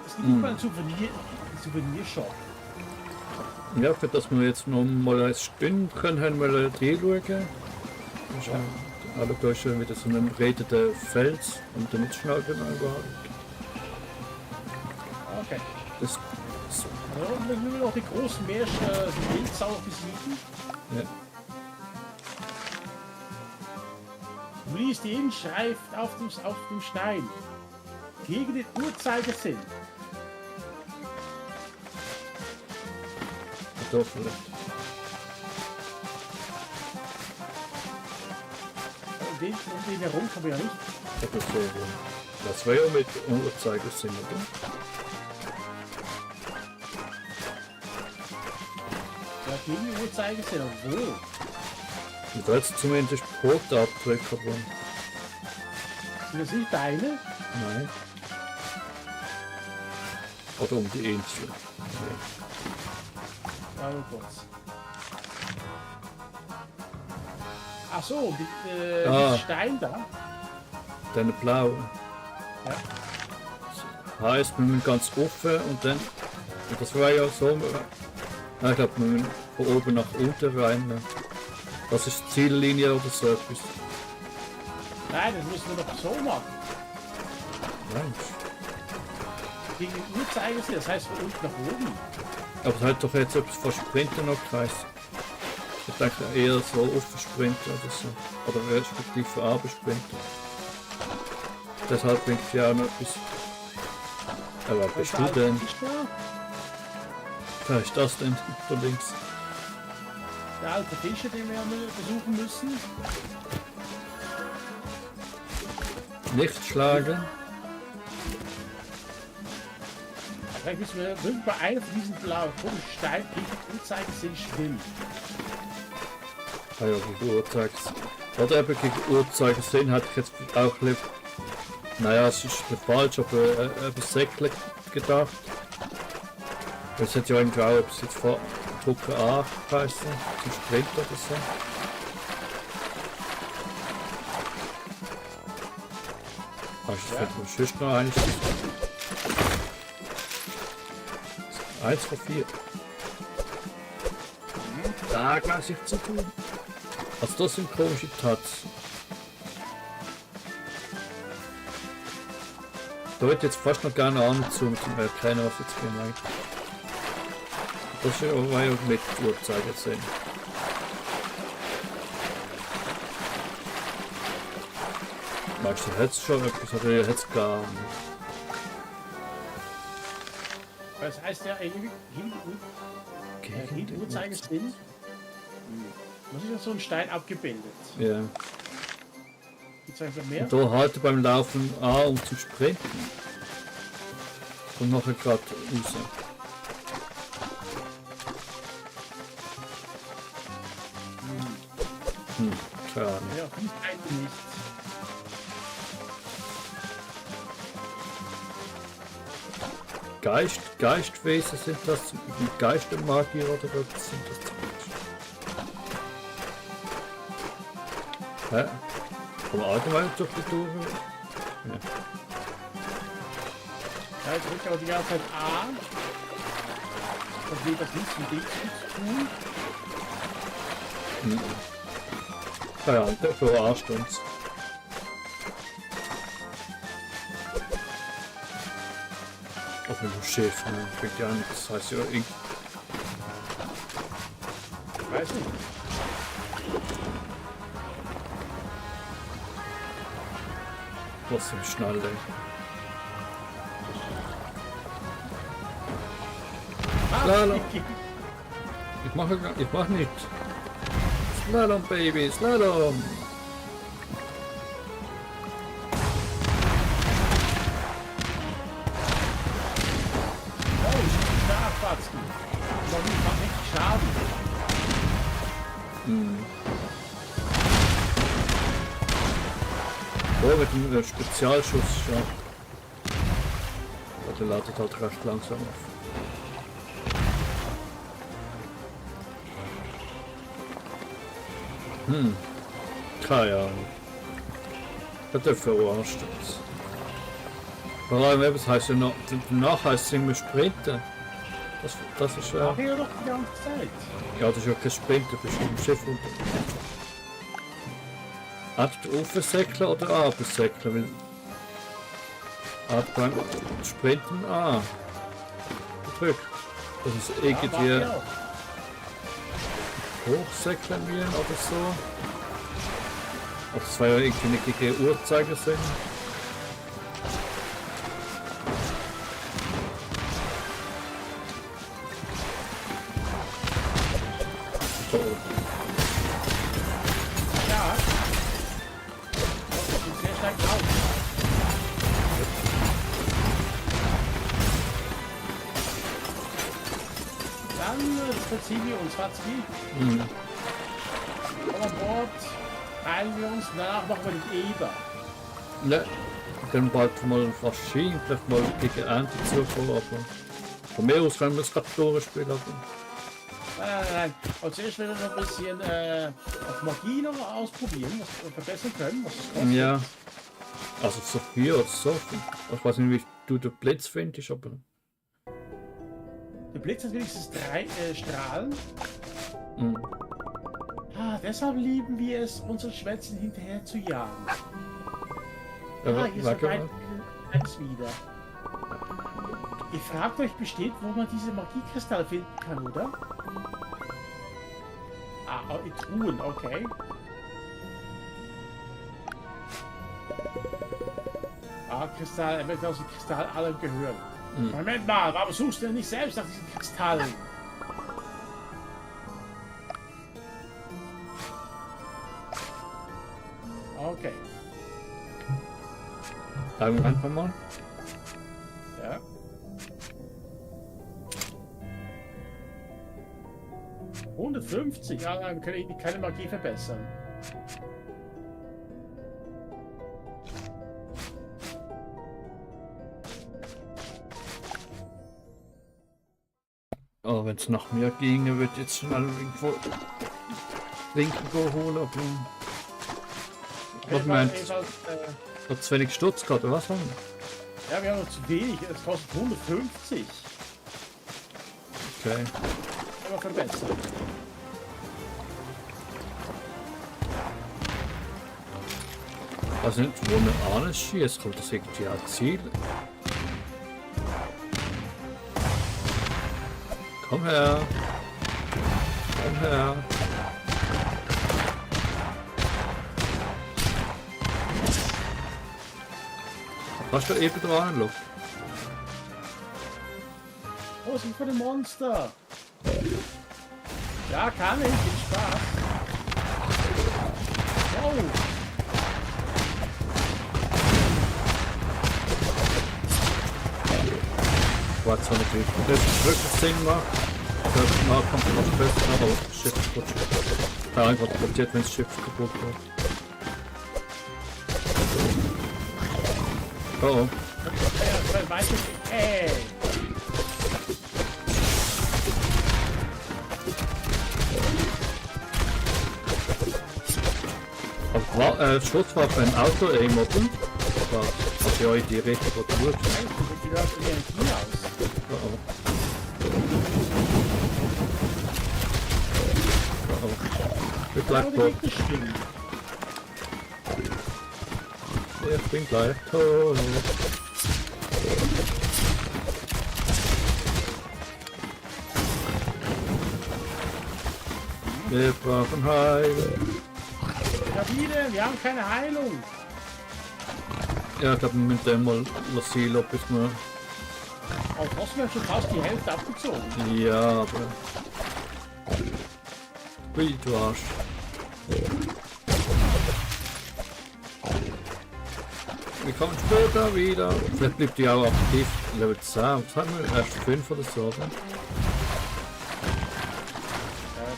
Es gibt nicht mal einen Souvenirshop. Ja, für das wir jetzt noch mal ein Stündchen haben wir die schauen. Aber da ist schon wieder so ein redender Fels und damit schnell genau überhaupt. Okay. Das, so, Also, dann müssen wir noch die großen Wildsau besiegen. ja. Du liest die Inschrift auf dem Stein. Gegen den Uhrzeigersinn. Da vielleicht. Um den herum kann man ja nicht. Oder so, ja. Das war ja mit Uhrzeigersinn, oder? Ja, gegen den Uhrzeigersinn. Aber wo? Und da jetzt zumindest Brotabdrücke, aber Sind das nicht deine? nein. Oder um die Insel. Ja. Warte kurz. Ach so, die Stein da. Dann blau. Ja. Heißt, wir müssen ganz offen und dann. Und das war ja so. Ich glaube, wir müssen von oben nach unten rein. Ne? Das ist die Ziellinie oder so etwas. Nein, das müssen wir doch so machen. Mensch. Gegen den Uhrzeigersinn, das heißt von unten nach oben. Aber es hat doch jetzt etwas von Sprinten noch geheißen. Ich denke eher so offen Sprinten oder so. Oder respektive von Abend Sprinten. Deshalb bringt es ja auch noch etwas. Aber was bist du denn? Da ist das denn da links. Der alte Fischer, den wir besuchen müssen. Nicht schlagen. Vielleicht müssen wir wirklich bei einem von diesen blauen Steinen gegen den Uhrzeigersinn schwimmen. Ah ja, gegen Uhrzeigersinn. Oder eben gegen Uhrzeigersinn hätte ich jetzt auch lieber. Naja, es ist nicht falsch, aber etwas Säckle gedacht. Es hat ja irgendwie auch etwas jetzt vor Drucker A geheißen, zum Sprint oder so. Hast du Ja. vielleicht sonst noch eines? 1 von 4. Da weiß ich zu tun. Also das sind komische Tats. Da wird jetzt fast noch gerne anzoomen, zum erkennen, was jetzt gemeint. Das ist ja war ja mit Uhrzeigersinn. Meinst du, hättest schon etwas oder hättest gar nicht? Das heißt ja irgendwie gegen den Uhrzeigersinn. Das ist ja so ein Stein abgebildet. Ja. Gibt's einfach mehr? Und da halte beim Laufen A, um zu sprinten. Und nachher gerade raus. Keine Ahnung. Ja, die Seite nicht. Geistwesen sind das, Geistermagier oder was sind das zumindest? Hä? Kann man allgemein durch die Tour? Ja. Ja, jetzt drückt aber die ganze Zeit A. Das geht das nichts mit dem zu tun. Ja, der verarscht uns. Auf einem Schiff, ne? Bringt ja nichts. Das heißt ja, Weiß nicht. was im Schnalle. Slalom. Ich mach nicht. Slalom, Baby, Slalom. Oh, ich bin Schlafwatzen. Noch nicht, macht richtig Schaden. Oh, mit dem Spezialschuss schon. Der ladet halt recht langsam auf. Keine Ahnung. Das ist verarscht uns. Vor allem, das heisst ja noch, danach heisst es immer Sprinten. Das ist ja. Mach ich ja doch die ganze Zeit. Ja, das ist ja kein Sprinten, du bist im Schiff unterwegs. Entweder aufsäckeln oder absäckeln, weil beim Sprinten gedrückt. Das ist Ja, irgendwie mach ich auch. hochseklamieren oder so. Ob das war ja irgendwie eine gegen Uhrzeigersinn. So. Ja. Das ist sehr stark auf. Dann verziehen wir uns, Watzki. Mhm. Komm an Bord, heilen wir uns, danach machen wir den Eber. Ne, dann bald mal wahrscheinlich mal gegen Ernte zukommen, aber von mir aus können wir es gerade durchspielen. Aber Nein. Aber zuerst werden wir noch ein bisschen auf Magie noch ausprobieren, was wir verbessern können. Was es kostet. ja, also so viel oder so viel. Ich weiß nicht, wie du den Blitz findest, aber Der Blitz hat wenigstens 3 Strahlen. mhm. Deshalb lieben wir es, unseren Schwänzen hinterher zu jagen. Ja, Hier ist warte ein mal. Eins wieder. Ihr fragt euch bestimmt, wo man diese Magiekristalle finden kann, oder? In Truhen, okay. Kristall, er möchte aus dem Kristall allem gehören. Moment mal, warum suchst du denn nicht selbst nach diesen Kristallen? Okay, Sagen wir einfach mal. ja. $150, ja, dann kann ich keine Magie verbessern. Oh, wenn es nach mir ginge, würde ich jetzt schnell irgendwo Trinken holen, aber Moment. Hat zu wenig Stutz gehabt, oder was? Ja, wir haben noch zu wenig, es kostet 150. Okay. Aber verbessern. Also nicht, wo man alles schießt, kommt das irgendwie auch Ziel. Komm her. Komm her. Hast du eben dran, Luke? Oh, was sind für ein Monster? Ja, kann ich, viel Spaß. Oh, War zwar natürlich das wirklich Sinn macht. Das mal kommt noch besser, aber das Schiff kaputt. Ja, einfach kaputt, wenn das Schiff kaputt wird. Oh, ja, weiter. Ey. aber Schusswaffe im Auto aim, oder? Ja, hat ja in die Richtung gut. Die läuft die Energie aus. Oh, oh. Oh, oh. Ich bleib Aber tot. die Gegner schwimmen. Ich bin gleich tot. Wir brauchen Heilung. Sabine, wir haben keine Heilung. Ja, ich glaube, mit dem mal lassen, bis wir. Aber trotzdem haben schon fast die Hälfte abgezogen. Ja, aber. Ui, du Arsch. Wir kommen später wieder. Vielleicht bleibt die auch aktiv. Level 10. Was haben wir? Erst 5 oder so, oder?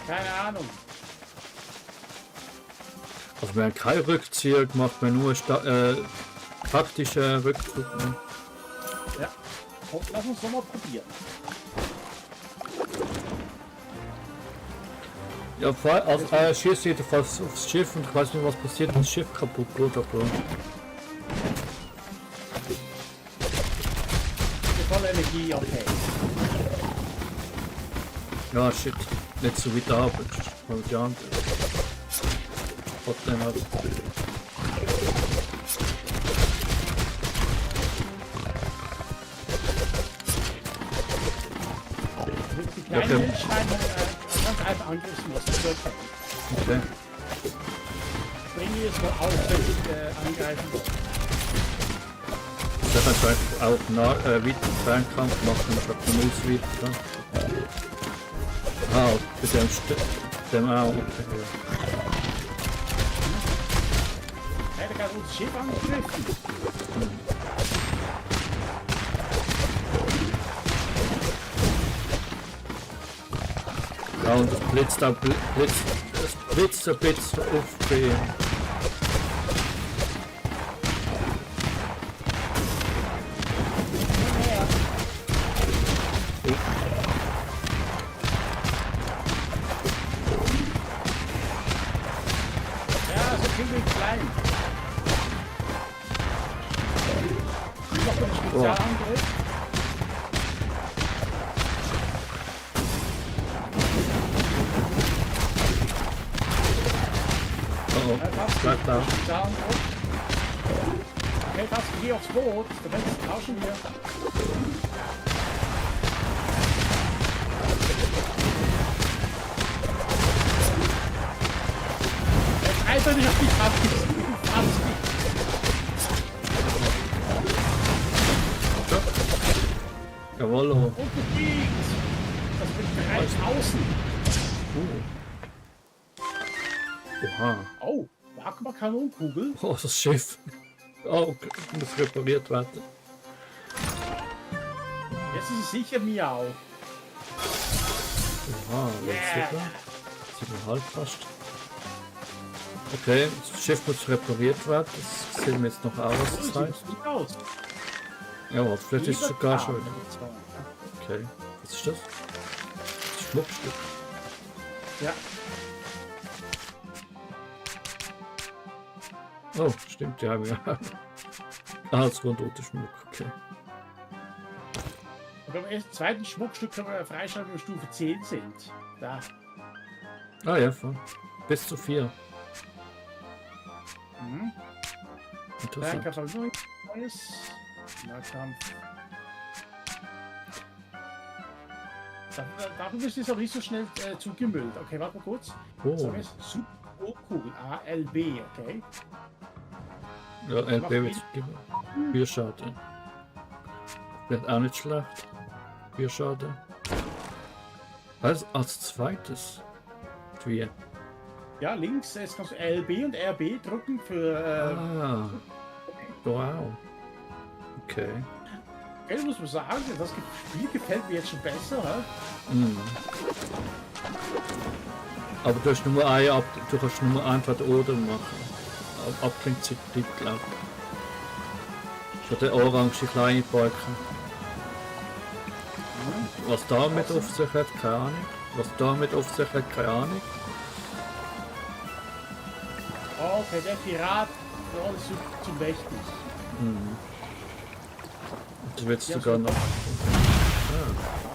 Keine Ahnung. Also wir haben keinen Rückzieher gemacht, wir haben nur taktische Rückzug. Ne? Ja. Komm, lass uns doch mal probieren. Ja, also schießt jedenfalls aufs Schiff und ich weiß nicht, was passiert, wenn das Schiff kaputt geht, aber Volle Energie, okay. ja, shit, nicht so wie da, aber die andere. Trotzdem halt. Die kleinen Okay. Wildschweine ganz einfach Angriffsmuster. Okay. Bring die jetzt mal auf, wenn ich angreifen will. Da kannst du einfach auch weiter Fernkampf machen, statt zum Ausweiten. Ah, bei dem auch. Okay. Hey, da kann uns Schiff angegriffen. Ja, und das blitzt auch das blitzt ein bisschen auf die. Ja, so ziemlich klein. Ich mach einen Spezialangriff. Oh, bleib da. Spezialangriff. Okay, passt, geh aufs Boot. Der Rest tauschen wir. Einfach nicht auf die Taste. Jawohl. Und gefliegt. Das wird bereits außen. Oha. Oh, Magma-Kanonkugel. Oh, das Schiff. Oh, muss repariert werden. Jetzt ist es sicher Miau. Oha, Yeah. 7,5 fast. Okay, das Schiff muss repariert werden. Das sehen wir jetzt noch aus, was das heißt. Sieht gut aus. Ja, aber vielleicht ist es sogar schon. Übertragen. Okay, was ist das? Das Schmuckstück. Ja, Oh, stimmt, ja. Ah, das war ein roter Schmuck, okay. und beim ersten, zweiten Schmuckstück können wir freischalten, wenn wir Stufe 10 sind. Da. Ah ja, voll. Bis zu 4. Mhm. Dann Interessant. gab es auch Neues. Nahkampf. Dafür ist es auch nicht so schnell zugemüllt. Okay, warte mal kurz. Oh, So, jetzt Superkugel. ALB, okay. ja, LB wird geben. 4 Schaden. Wird auch nicht schlecht. 4 Schaden. Was? Als zweites? Wie? Ja, links, jetzt kannst du LB und RB drücken für. Ah. Wow. Okay. Okay, muss man sagen, das Spiel gefällt mir jetzt schon besser. Hä? Mhm. Aber du hast nur eine du kannst nur einfach oder machen. Abklingzeit bleibt, glaube ich. Schon der orange kleine Balken. Was damit auf sich hat, keine Ahnung. Was damit auf sich hat, keine Ahnung. Okay, der Pirat oh, ist zu mächtig. Das wird Ja, sogar so. noch.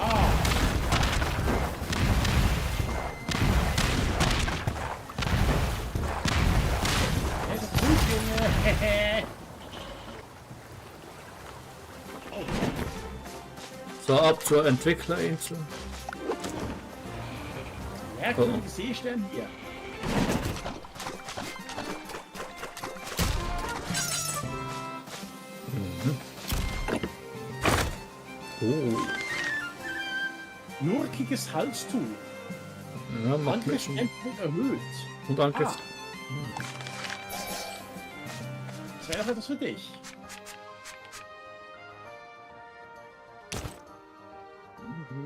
Ah! Er ist gut, Junge! So, ab zur Entwicklerinsel. Merkwürdige Seestern hier. Oh. Nurkiges Halstuch. Ja, macht mich schon. Angriffstempo erhöht. Und Angriff. Das wäre doch etwas für dich.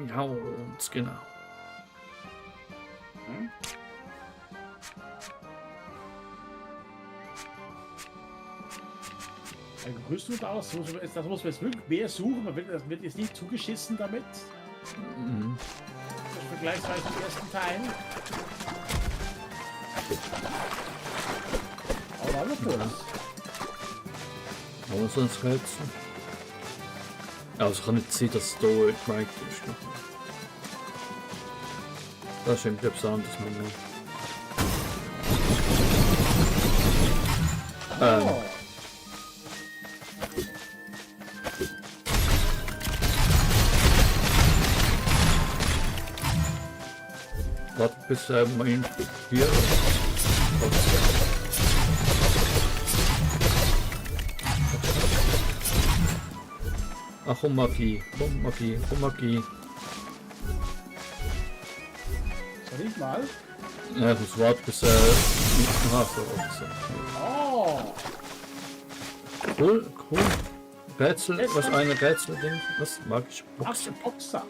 Ja, und genau. Eine Rüstung und alles, das muss man jetzt wirklich mehr suchen. Man wird, das wird jetzt nicht zugeschissen damit. Das ist vergleichsweise im ersten Teil. Aber warte kurz. Aber sonst Rätsel. Also es kann nicht sein, dass es da gemeint ist. Das ist irgendwie etwas anderes nochmal. Oh. Warte, bis mein hier. Ach, Magie. Magie. Soll ich mal? Ja, das wartet bis aha, so. Oh! Cool. Rätsel, was eine Rätsel-Ding? Was? Magische Box. Boxer.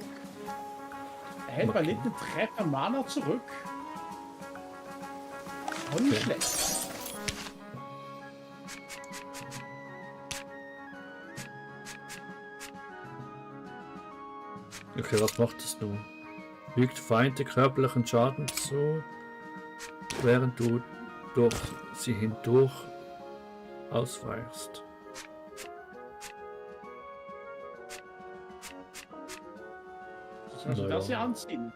Erhält bei linken Treffer Mana zurück. Auch nicht schlecht. Okay, was macht das nun? Fügt Feinde körperlichen Schaden zu, während du durch sie hindurch ausweichst. Soll ich Na das ja. hier anziehen?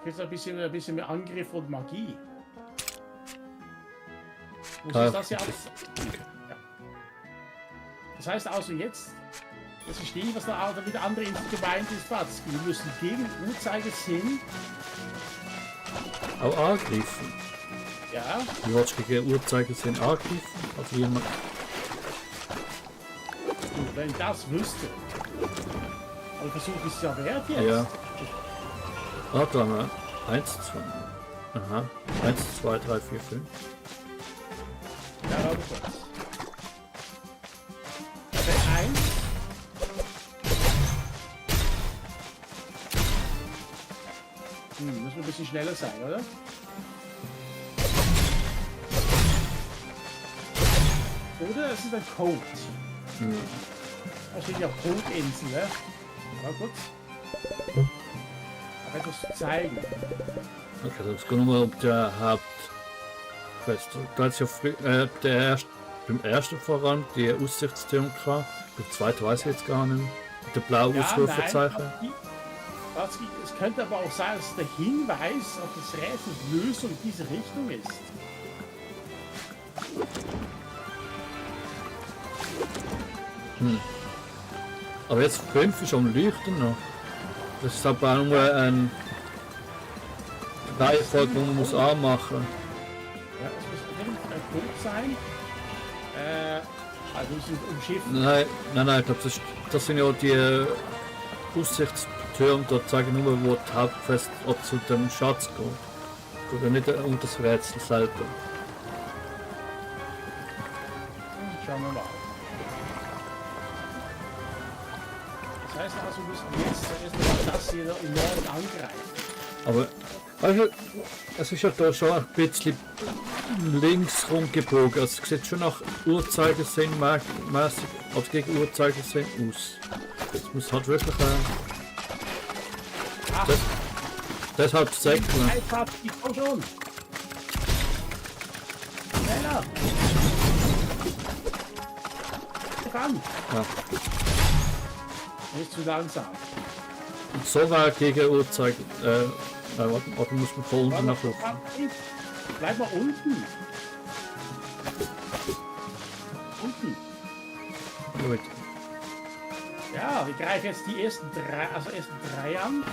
Jetzt ein bisschen mehr Angriff und Magie. Muss ich das hier anziehen? Ja. Das heißt also jetzt verstehe ich, was da mit anderen gemeint ist, Watzki. Wir müssen gegen Uhrzeigersinn. Auch angreifen. Ja, Wie willst du gegen Uhrzeigersinn angreifen? Also jemand. und wenn ich das wüsste. Aber Versuch ist ja wert jetzt. Ja. Warte mal. 1, 2. Aha. 1, 2, 3, 4, 5. Ja, warte kurz. Okay, 1. Müssen wir ein bisschen schneller sein, oder? Oder es ist ein Code. Da steht ja Codeinsel, ne? Mal kurz. Aber etwas zu zeigen. Okay, das geht nur um der Hauptquest. Da hat ja beim ersten voran die Aussichtstürme gehabt. Beim zweiten weiß ich jetzt gar nicht mehr. Mit dem blauen Ausrufezeichen. Es könnte aber auch sein, dass der Hinweis auf das Rätsels Lösung in diese Richtung ist. Aber jetzt 5 ist am Leuchten noch. Das ist aber auch nur eine Reihenfolge, die man muss anmachen. Ja, es muss irgendein Code sein. Also es sind umschifft. Nein, ich glaube, das sind ja die Aussichtstürme, da zeigen nur, wo die Hauptquest zu dem Schatz geht. Geht ja nicht um das Rätsel selber. Schauen wir mal. Das heißt also, wir müssen jetzt erstmal das hier im Norden angreifen. Aber also, es ist ja da schon ein bisschen links rumgebogen. Also, es sieht schon nach Uhrzeigersinn mäßig, also gegen Uhrzeigersinn aus. Es muss halt wirklich deshalb säckeln. Einfach, ich komm schon! Schneller! Ran! Ja. Nicht zu langsam. Und so war gegen Uhrzeiger. Warte, muss man von unten nach oben. Bleib mal unten. Unten. Gut. Ja, wir greifen jetzt die ersten drei an.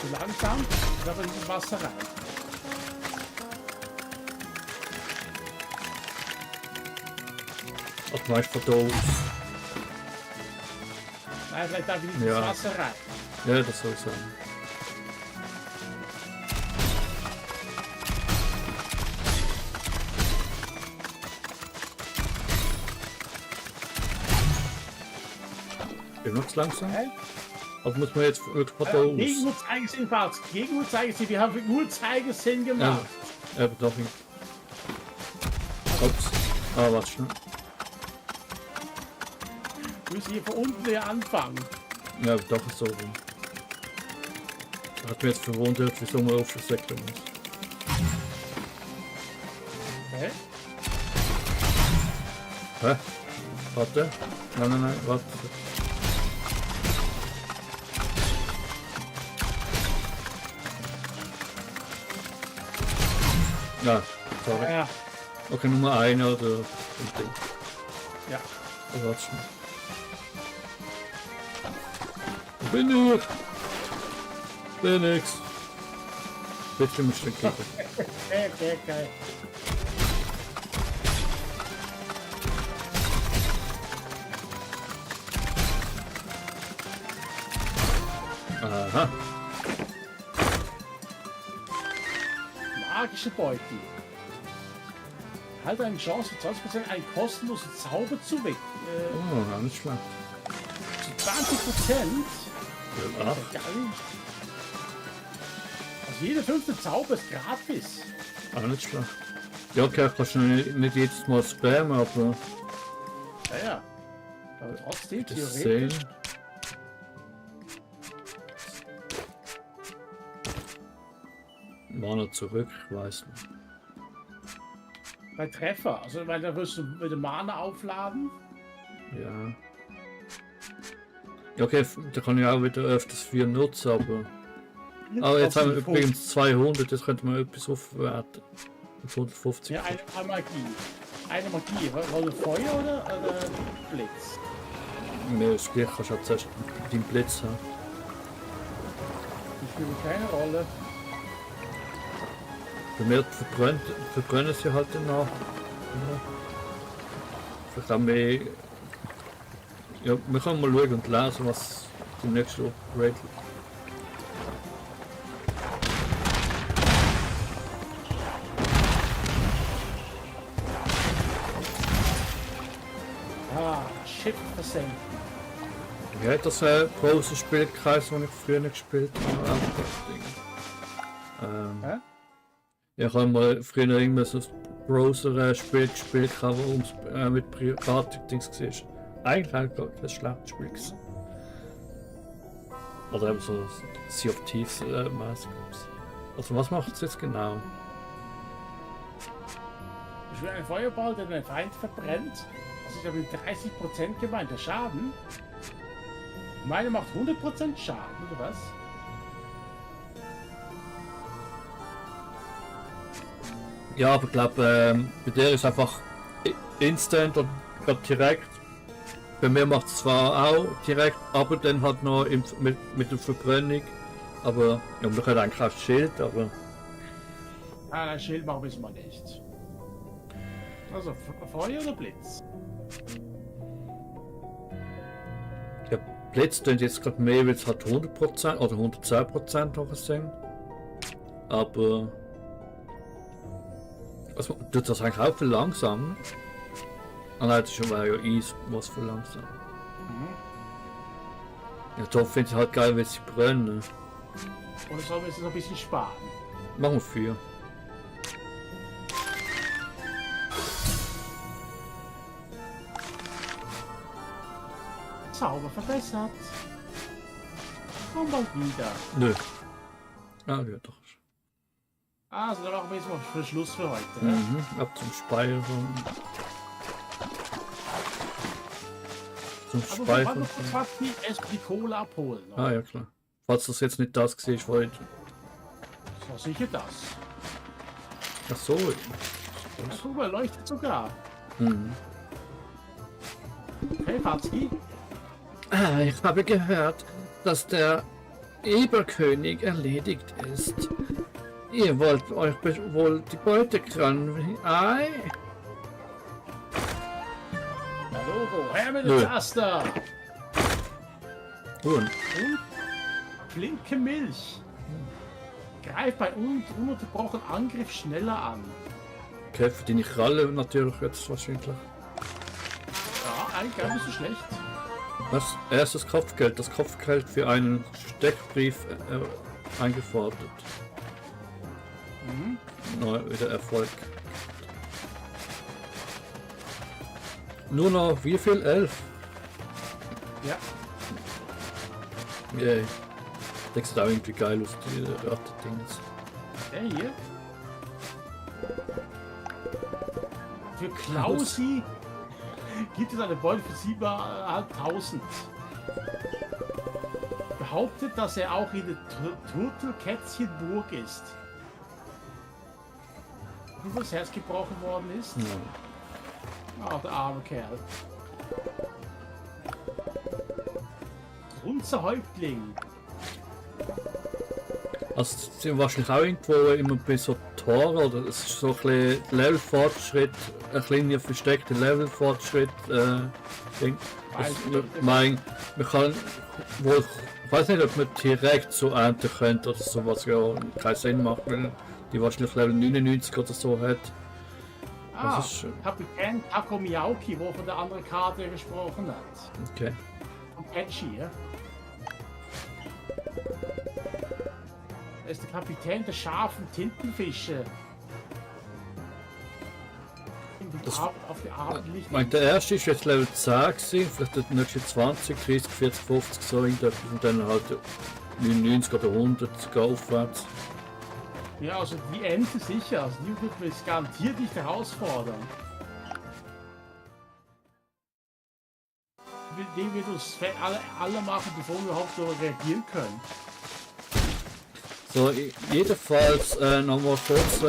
Zu langsam, ich glaube in das Wasser rein. Ach, weißt von da aus. Nein, vielleicht darf ich nicht Ja. ins Wasser rein. Ja, das soll ich sagen. Bin noch zu langsam? Hä? Also muss man jetzt wirklich von da aus. Gegen Uhrzeigersinn, Fahrt. Gegen Uhrzeigersinn, wir haben Uhrzeigersinn Ja, gemacht. aber doch nicht. Ups. Ah, warte schon. Wir müssen hier von unten her anfangen. Ja, aber doch ist so rum. Hat mich jetzt verwundert, wieso man aufsäckeln muss. Hä? Hä? Warte. Nein, warte. Ja, sorry. Ja. Okay, Nummer 1 oder Ding. Ja. Also, warte schon. Wo bin ich? Bin nix. Bitte musst du kicken. Geil. Aha. Magische Beutel. Halt eine Chance für 20% einen kostenlosen Zauber zu weg. Oh, nicht schlecht. Zu 20%. Ja, Geil. Also jeder 5. Zauber ist gratis. auch nicht schlecht. Ja, okay, kannst du nicht jedes Mal spammen, aber Ja. Aber trotzdem, das theoretisch. sehen. Mana zurück, ich weiß nicht. Bei Treffer, also weil da wirst du wieder Mana aufladen. Ja. Ja, okay, da kann ich auch wieder öfters 4 nutzen, aber. Aber jetzt haben wir übrigens 200, jetzt könnte man etwas aufwerten. Mit 150. Ja, eine Magie. Eine Magie, war das Feuer oder Blitz? Mehr ist gleich, kannst du auch zuerst deinen Blitz haben. Die spielen keine Rolle. Bei mir verbrennen sie halt danach. Ja. Vielleicht auch mehr. Ja, wir können mal schauen und lesen, was die nächste Raid. Schiff versenken. Wie hat das große Spielkreis, den ich früher gespielt habe? Hä? Ja, ich habe mal früher immer so ein Browser-Spiel gespielt, wo es mit Privat-Dings war. Eigentlich auch kein schlechtes Spiel gewesen. Oder eben so Sea of Thieves mäßig. Also was macht es jetzt genau? Ich will einen Feuerball, der den Feind verbrennt. Also ich habe mit 30% gemeint, der Schaden. Meine macht 100% Schaden, oder was? Ja, aber ich glaube, bei der ist einfach instant und grad direkt. Bei mir macht es zwar auch direkt, aber dann halt noch mit der Verbrennung. Aber ja, man hat eigentlich auch das Schild, aber. Ah, ein Schild machen wir mal nicht. Also Feuer oder Blitz? Ja, Blitz tun jetzt gerade mehr, weil es halt 100% oder 110% noch sind. Aber. Also, tut das eigentlich auch verlangsamen? Ah nein, das war ja Eis, was verlangsamen. Ja, doch finde ich halt geil, wenn sie brennen. Oder sollen wir es noch ein bisschen sparen? Machen wir 4. Zauber verbessert. Komm bald wieder. Nö. Ah, ja doch. Also, dann machen wir jetzt mal für Schluss für heute. Ne? Ab zum Speichern. Zum Aber wir Speichern. wollen noch kurz die Kohle abholen. Ne? Ah ja klar. Falls das jetzt nicht das gesehen ist, wollte. Das war sicher das. Ach so. Das guck mal, leuchtet sogar. Mhm. Hey, Fatski. Ah, ich habe gehört, dass der Eberkönig erledigt ist. Ihr wollt euch wohl die Beute krallen. Ei? Na Logo, her mit Nö. dem Taster. Und Und flinke Milch. Greif bei ununterbrochen Angriff schneller an. okay, für deine Kralle natürlich jetzt wahrscheinlich. Ja, eigentlich gar nicht so schlecht. Was? Erstes Kopfgeld. Das Kopfgeld für einen Steckbrief eingefordert. Neu wieder Erfolg. Nur noch wie viel? 11? Ja. Yay. Das sieht auch irgendwie geil aus, die Ratte-Dings. Der hier. Für Klausi gibt es eine Beute für 7.500. Behauptet, dass er auch in der Turtelkätzchenburg ist. wie das Herz gebrochen worden ist. Ja. Ah, der arme Kerl. Unser Häuptling. Also es sind wahrscheinlich auch irgendwo immer bei so Tor oder es ist so ein bisschen Levelfortschritt, ein kleiner versteckter Levelfortschritt. Ding. Man kann wohl, ich weiß nicht, ob man direkt so ernten könnte oder so, was ja keinen Sinn macht, weil die wahrscheinlich Level 99 oder so hat. Ah, Das ist, Kapitän Tako Miyauki, wo von der anderen Karte gesprochen hat. okay. Von Patchy, ja? Er ist der Kapitän der scharfen Tintenfische. Auf die Abendlicht. Ich meine, der erste ist jetzt Level 10 gewesen, vielleicht der nächste 20, 30, 40, 50, so irgendetwas und dann halt 99 oder 100 sogar aufwärts. Ja, also die Ente sicher, also die wird mich garantiert nicht herausfordern. Die wird uns alle machen, bevor wir überhaupt so reagieren können. So, jedenfalls nochmal kurz,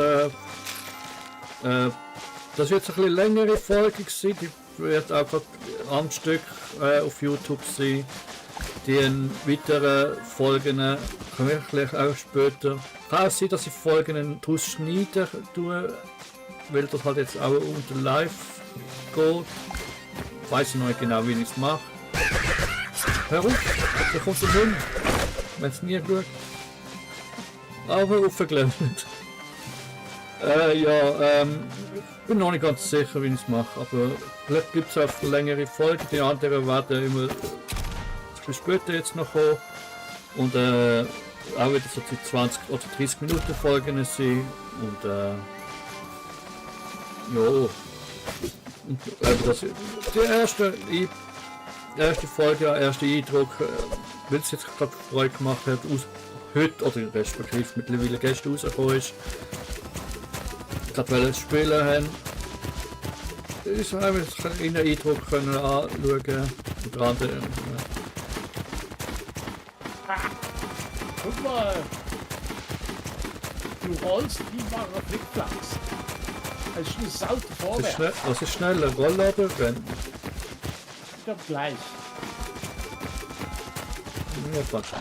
das wird jetzt ein bisschen längere Folge gewesen, die wird einfach am Stück auf YouTube sein. Die weiteren Folgen können wir vielleicht auch später. Kann auch sein, dass ich Folgen daraus schneiden tue, weil das halt jetzt auch unter live geht. Ich weiß noch nicht genau, wie ich es mache. Hör auf, da kommt der Hund, wenn es nie schaut. Aber aufgeklemmt. Ich bin noch nicht ganz sicher, wie ich es mache, aber vielleicht gibt es auch längere Folgen. Die anderen werden immer ein bisschen später jetzt noch kommen. Und auch wieder so die 20 oder 30 Minuten Folgen sein. Und ja. Das, die erste Folge, der erste Eindruck, weil es jetzt gerade Freude gemacht hat, heute oder respektive mittlerweile gestern rausgekommen ist, gerade weil es spielen haben, ist einfach einen Eindruck können anschauen und andere. Guck mal! Du rollst wie wahre Flickflacks. Als du saut vorwärts. Was ist schneller, Roller oder Rennen? Ich glaube gleich. Ja, fast.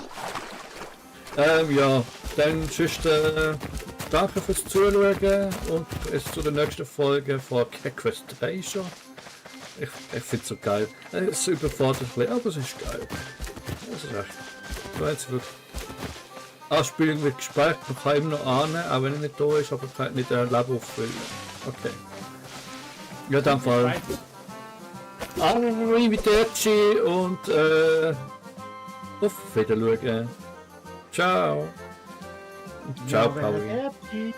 Ja, dann tschüss, danke fürs Zuschauen und bis zu der nächsten Folge von Quest 3 schon. Ich finde es so geil. Es überfordert ein bisschen, aber es ist geil. Das ist echt. So jetzt wirklich. Anspielung wird gespeichert, man kann immer noch ahnen, auch wenn er nicht da ist, aber kann nicht ein Leben auffüllen. Okay. Ja, dann Fall. Arrivederci und auf Wiedersehen. Ciao. Ciao, Pauli.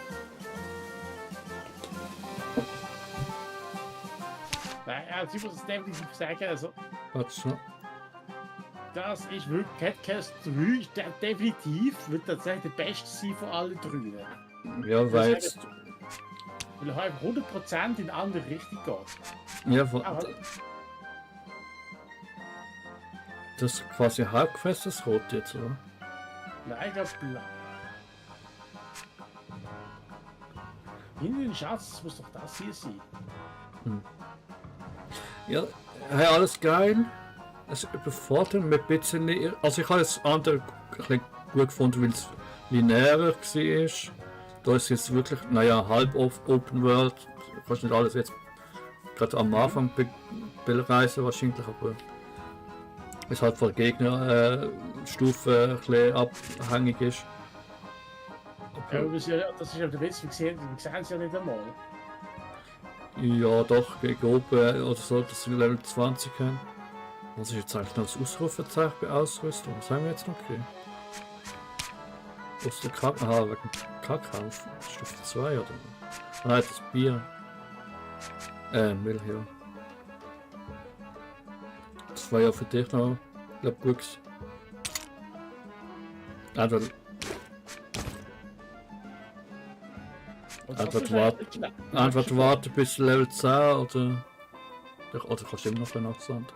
Also ich muss definitiv sagen, also Warte noch. das ist wirklich Catcast 3, definitiv wird tatsächlich der beste sein von allen drei. Ja, weil jetzt. Weil er halt 100% in eine andere Richtung geht. Ja, Aber das ist quasi Hauptquest, das Rot jetzt, oder? nein, ich glaube blau. Hinter den Schatz muss doch das hier sein. Ja, hey, alles geil. Es überfordert mich ein bisschen. Also ich habe das andere ein bisschen gut gefunden, weil es linearer war. Da ist jetzt wirklich, naja, halb Open World. Du kannst nicht alles jetzt gerade am Anfang bereisen wahrscheinlich, aber es halt von Gegnerstufe ein bisschen abhängig ist. Ja, aber das ist ja der Witz, wir sehen es ja nicht einmal. Ja, doch, gegen oben oder so, dass sie Level 20 haben. Was ist jetzt eigentlich noch das Ausrufezeichen bei Ausrüstung? Was haben wir jetzt noch gekriegt? Aus der wegen Kackhaus. Stufe 2 oder? Nein, das Bier. Will hier. Das war ja für dich noch, glaub gut. Einfach warten bis Level 10 oder kannst du immer noch einen Abstand.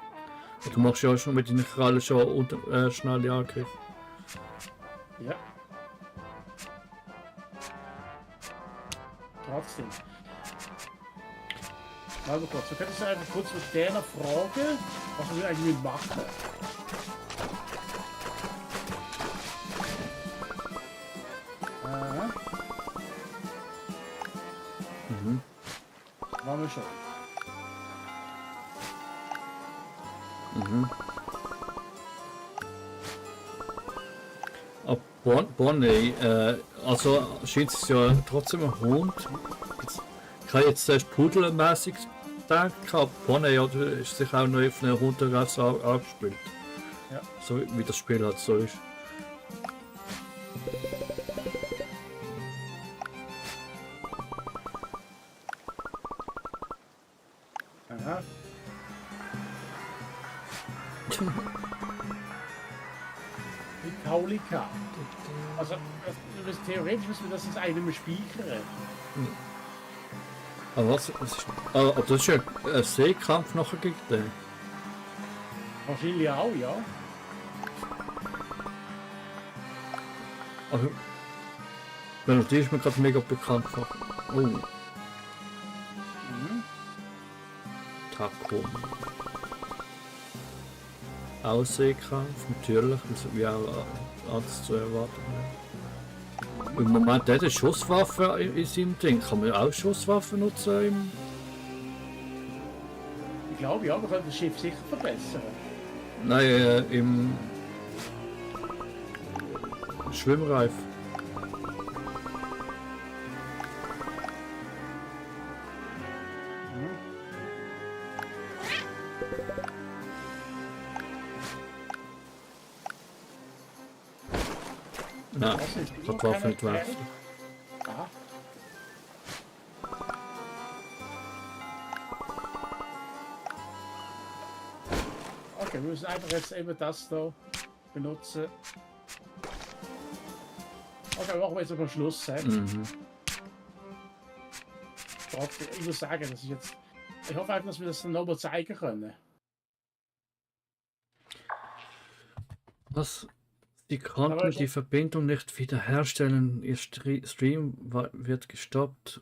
Du machst ja schon mit deinen Krallen schon schnelle Angriffe. Ja. trotzdem. Warte kurz, wir können es einfach kurz mit der fragen, was wir eigentlich machen. Machen wir schon. Bonnie, also scheint es ja trotzdem ein Hund. Ich habe jetzt zuerst pudelmäßig gedacht, aber Bonnie ja, ist sich auch noch auf eine Hunderasse angespielt. Ja. So wie das Spiel halt so ist. Aha. Die Paulika. Also, theoretisch müssen wir das ins eigene speichern. Aber was ist, aber das ist ja ein Seekampf nachher gegen den. Wahrscheinlich auch, ja. Also, weil die ist mir gerade mega bekannt vor. Oh. Taco. Auch Seekampf, natürlich, also wie auch alles zu erwarten. Im Moment hat er Schusswaffe in seinem Ding. Kann man auch Schusswaffen nutzen? Ich glaube, ja, wir können das Schiff sicher verbessern. Nein, im Schwimmreif. Nein, hat Waffe entwerfen. Aha. Okay, wir müssen einfach jetzt eben das da benutzen. Okay, machen wir jetzt noch Schluss. Trotzdem, ich muss sagen, das ist jetzt. Ich hoffe einfach, dass wir das dann nochmal zeigen können. Was? Sie konnten die Verbindung nicht wiederherstellen. Ihr Stream wird gestoppt.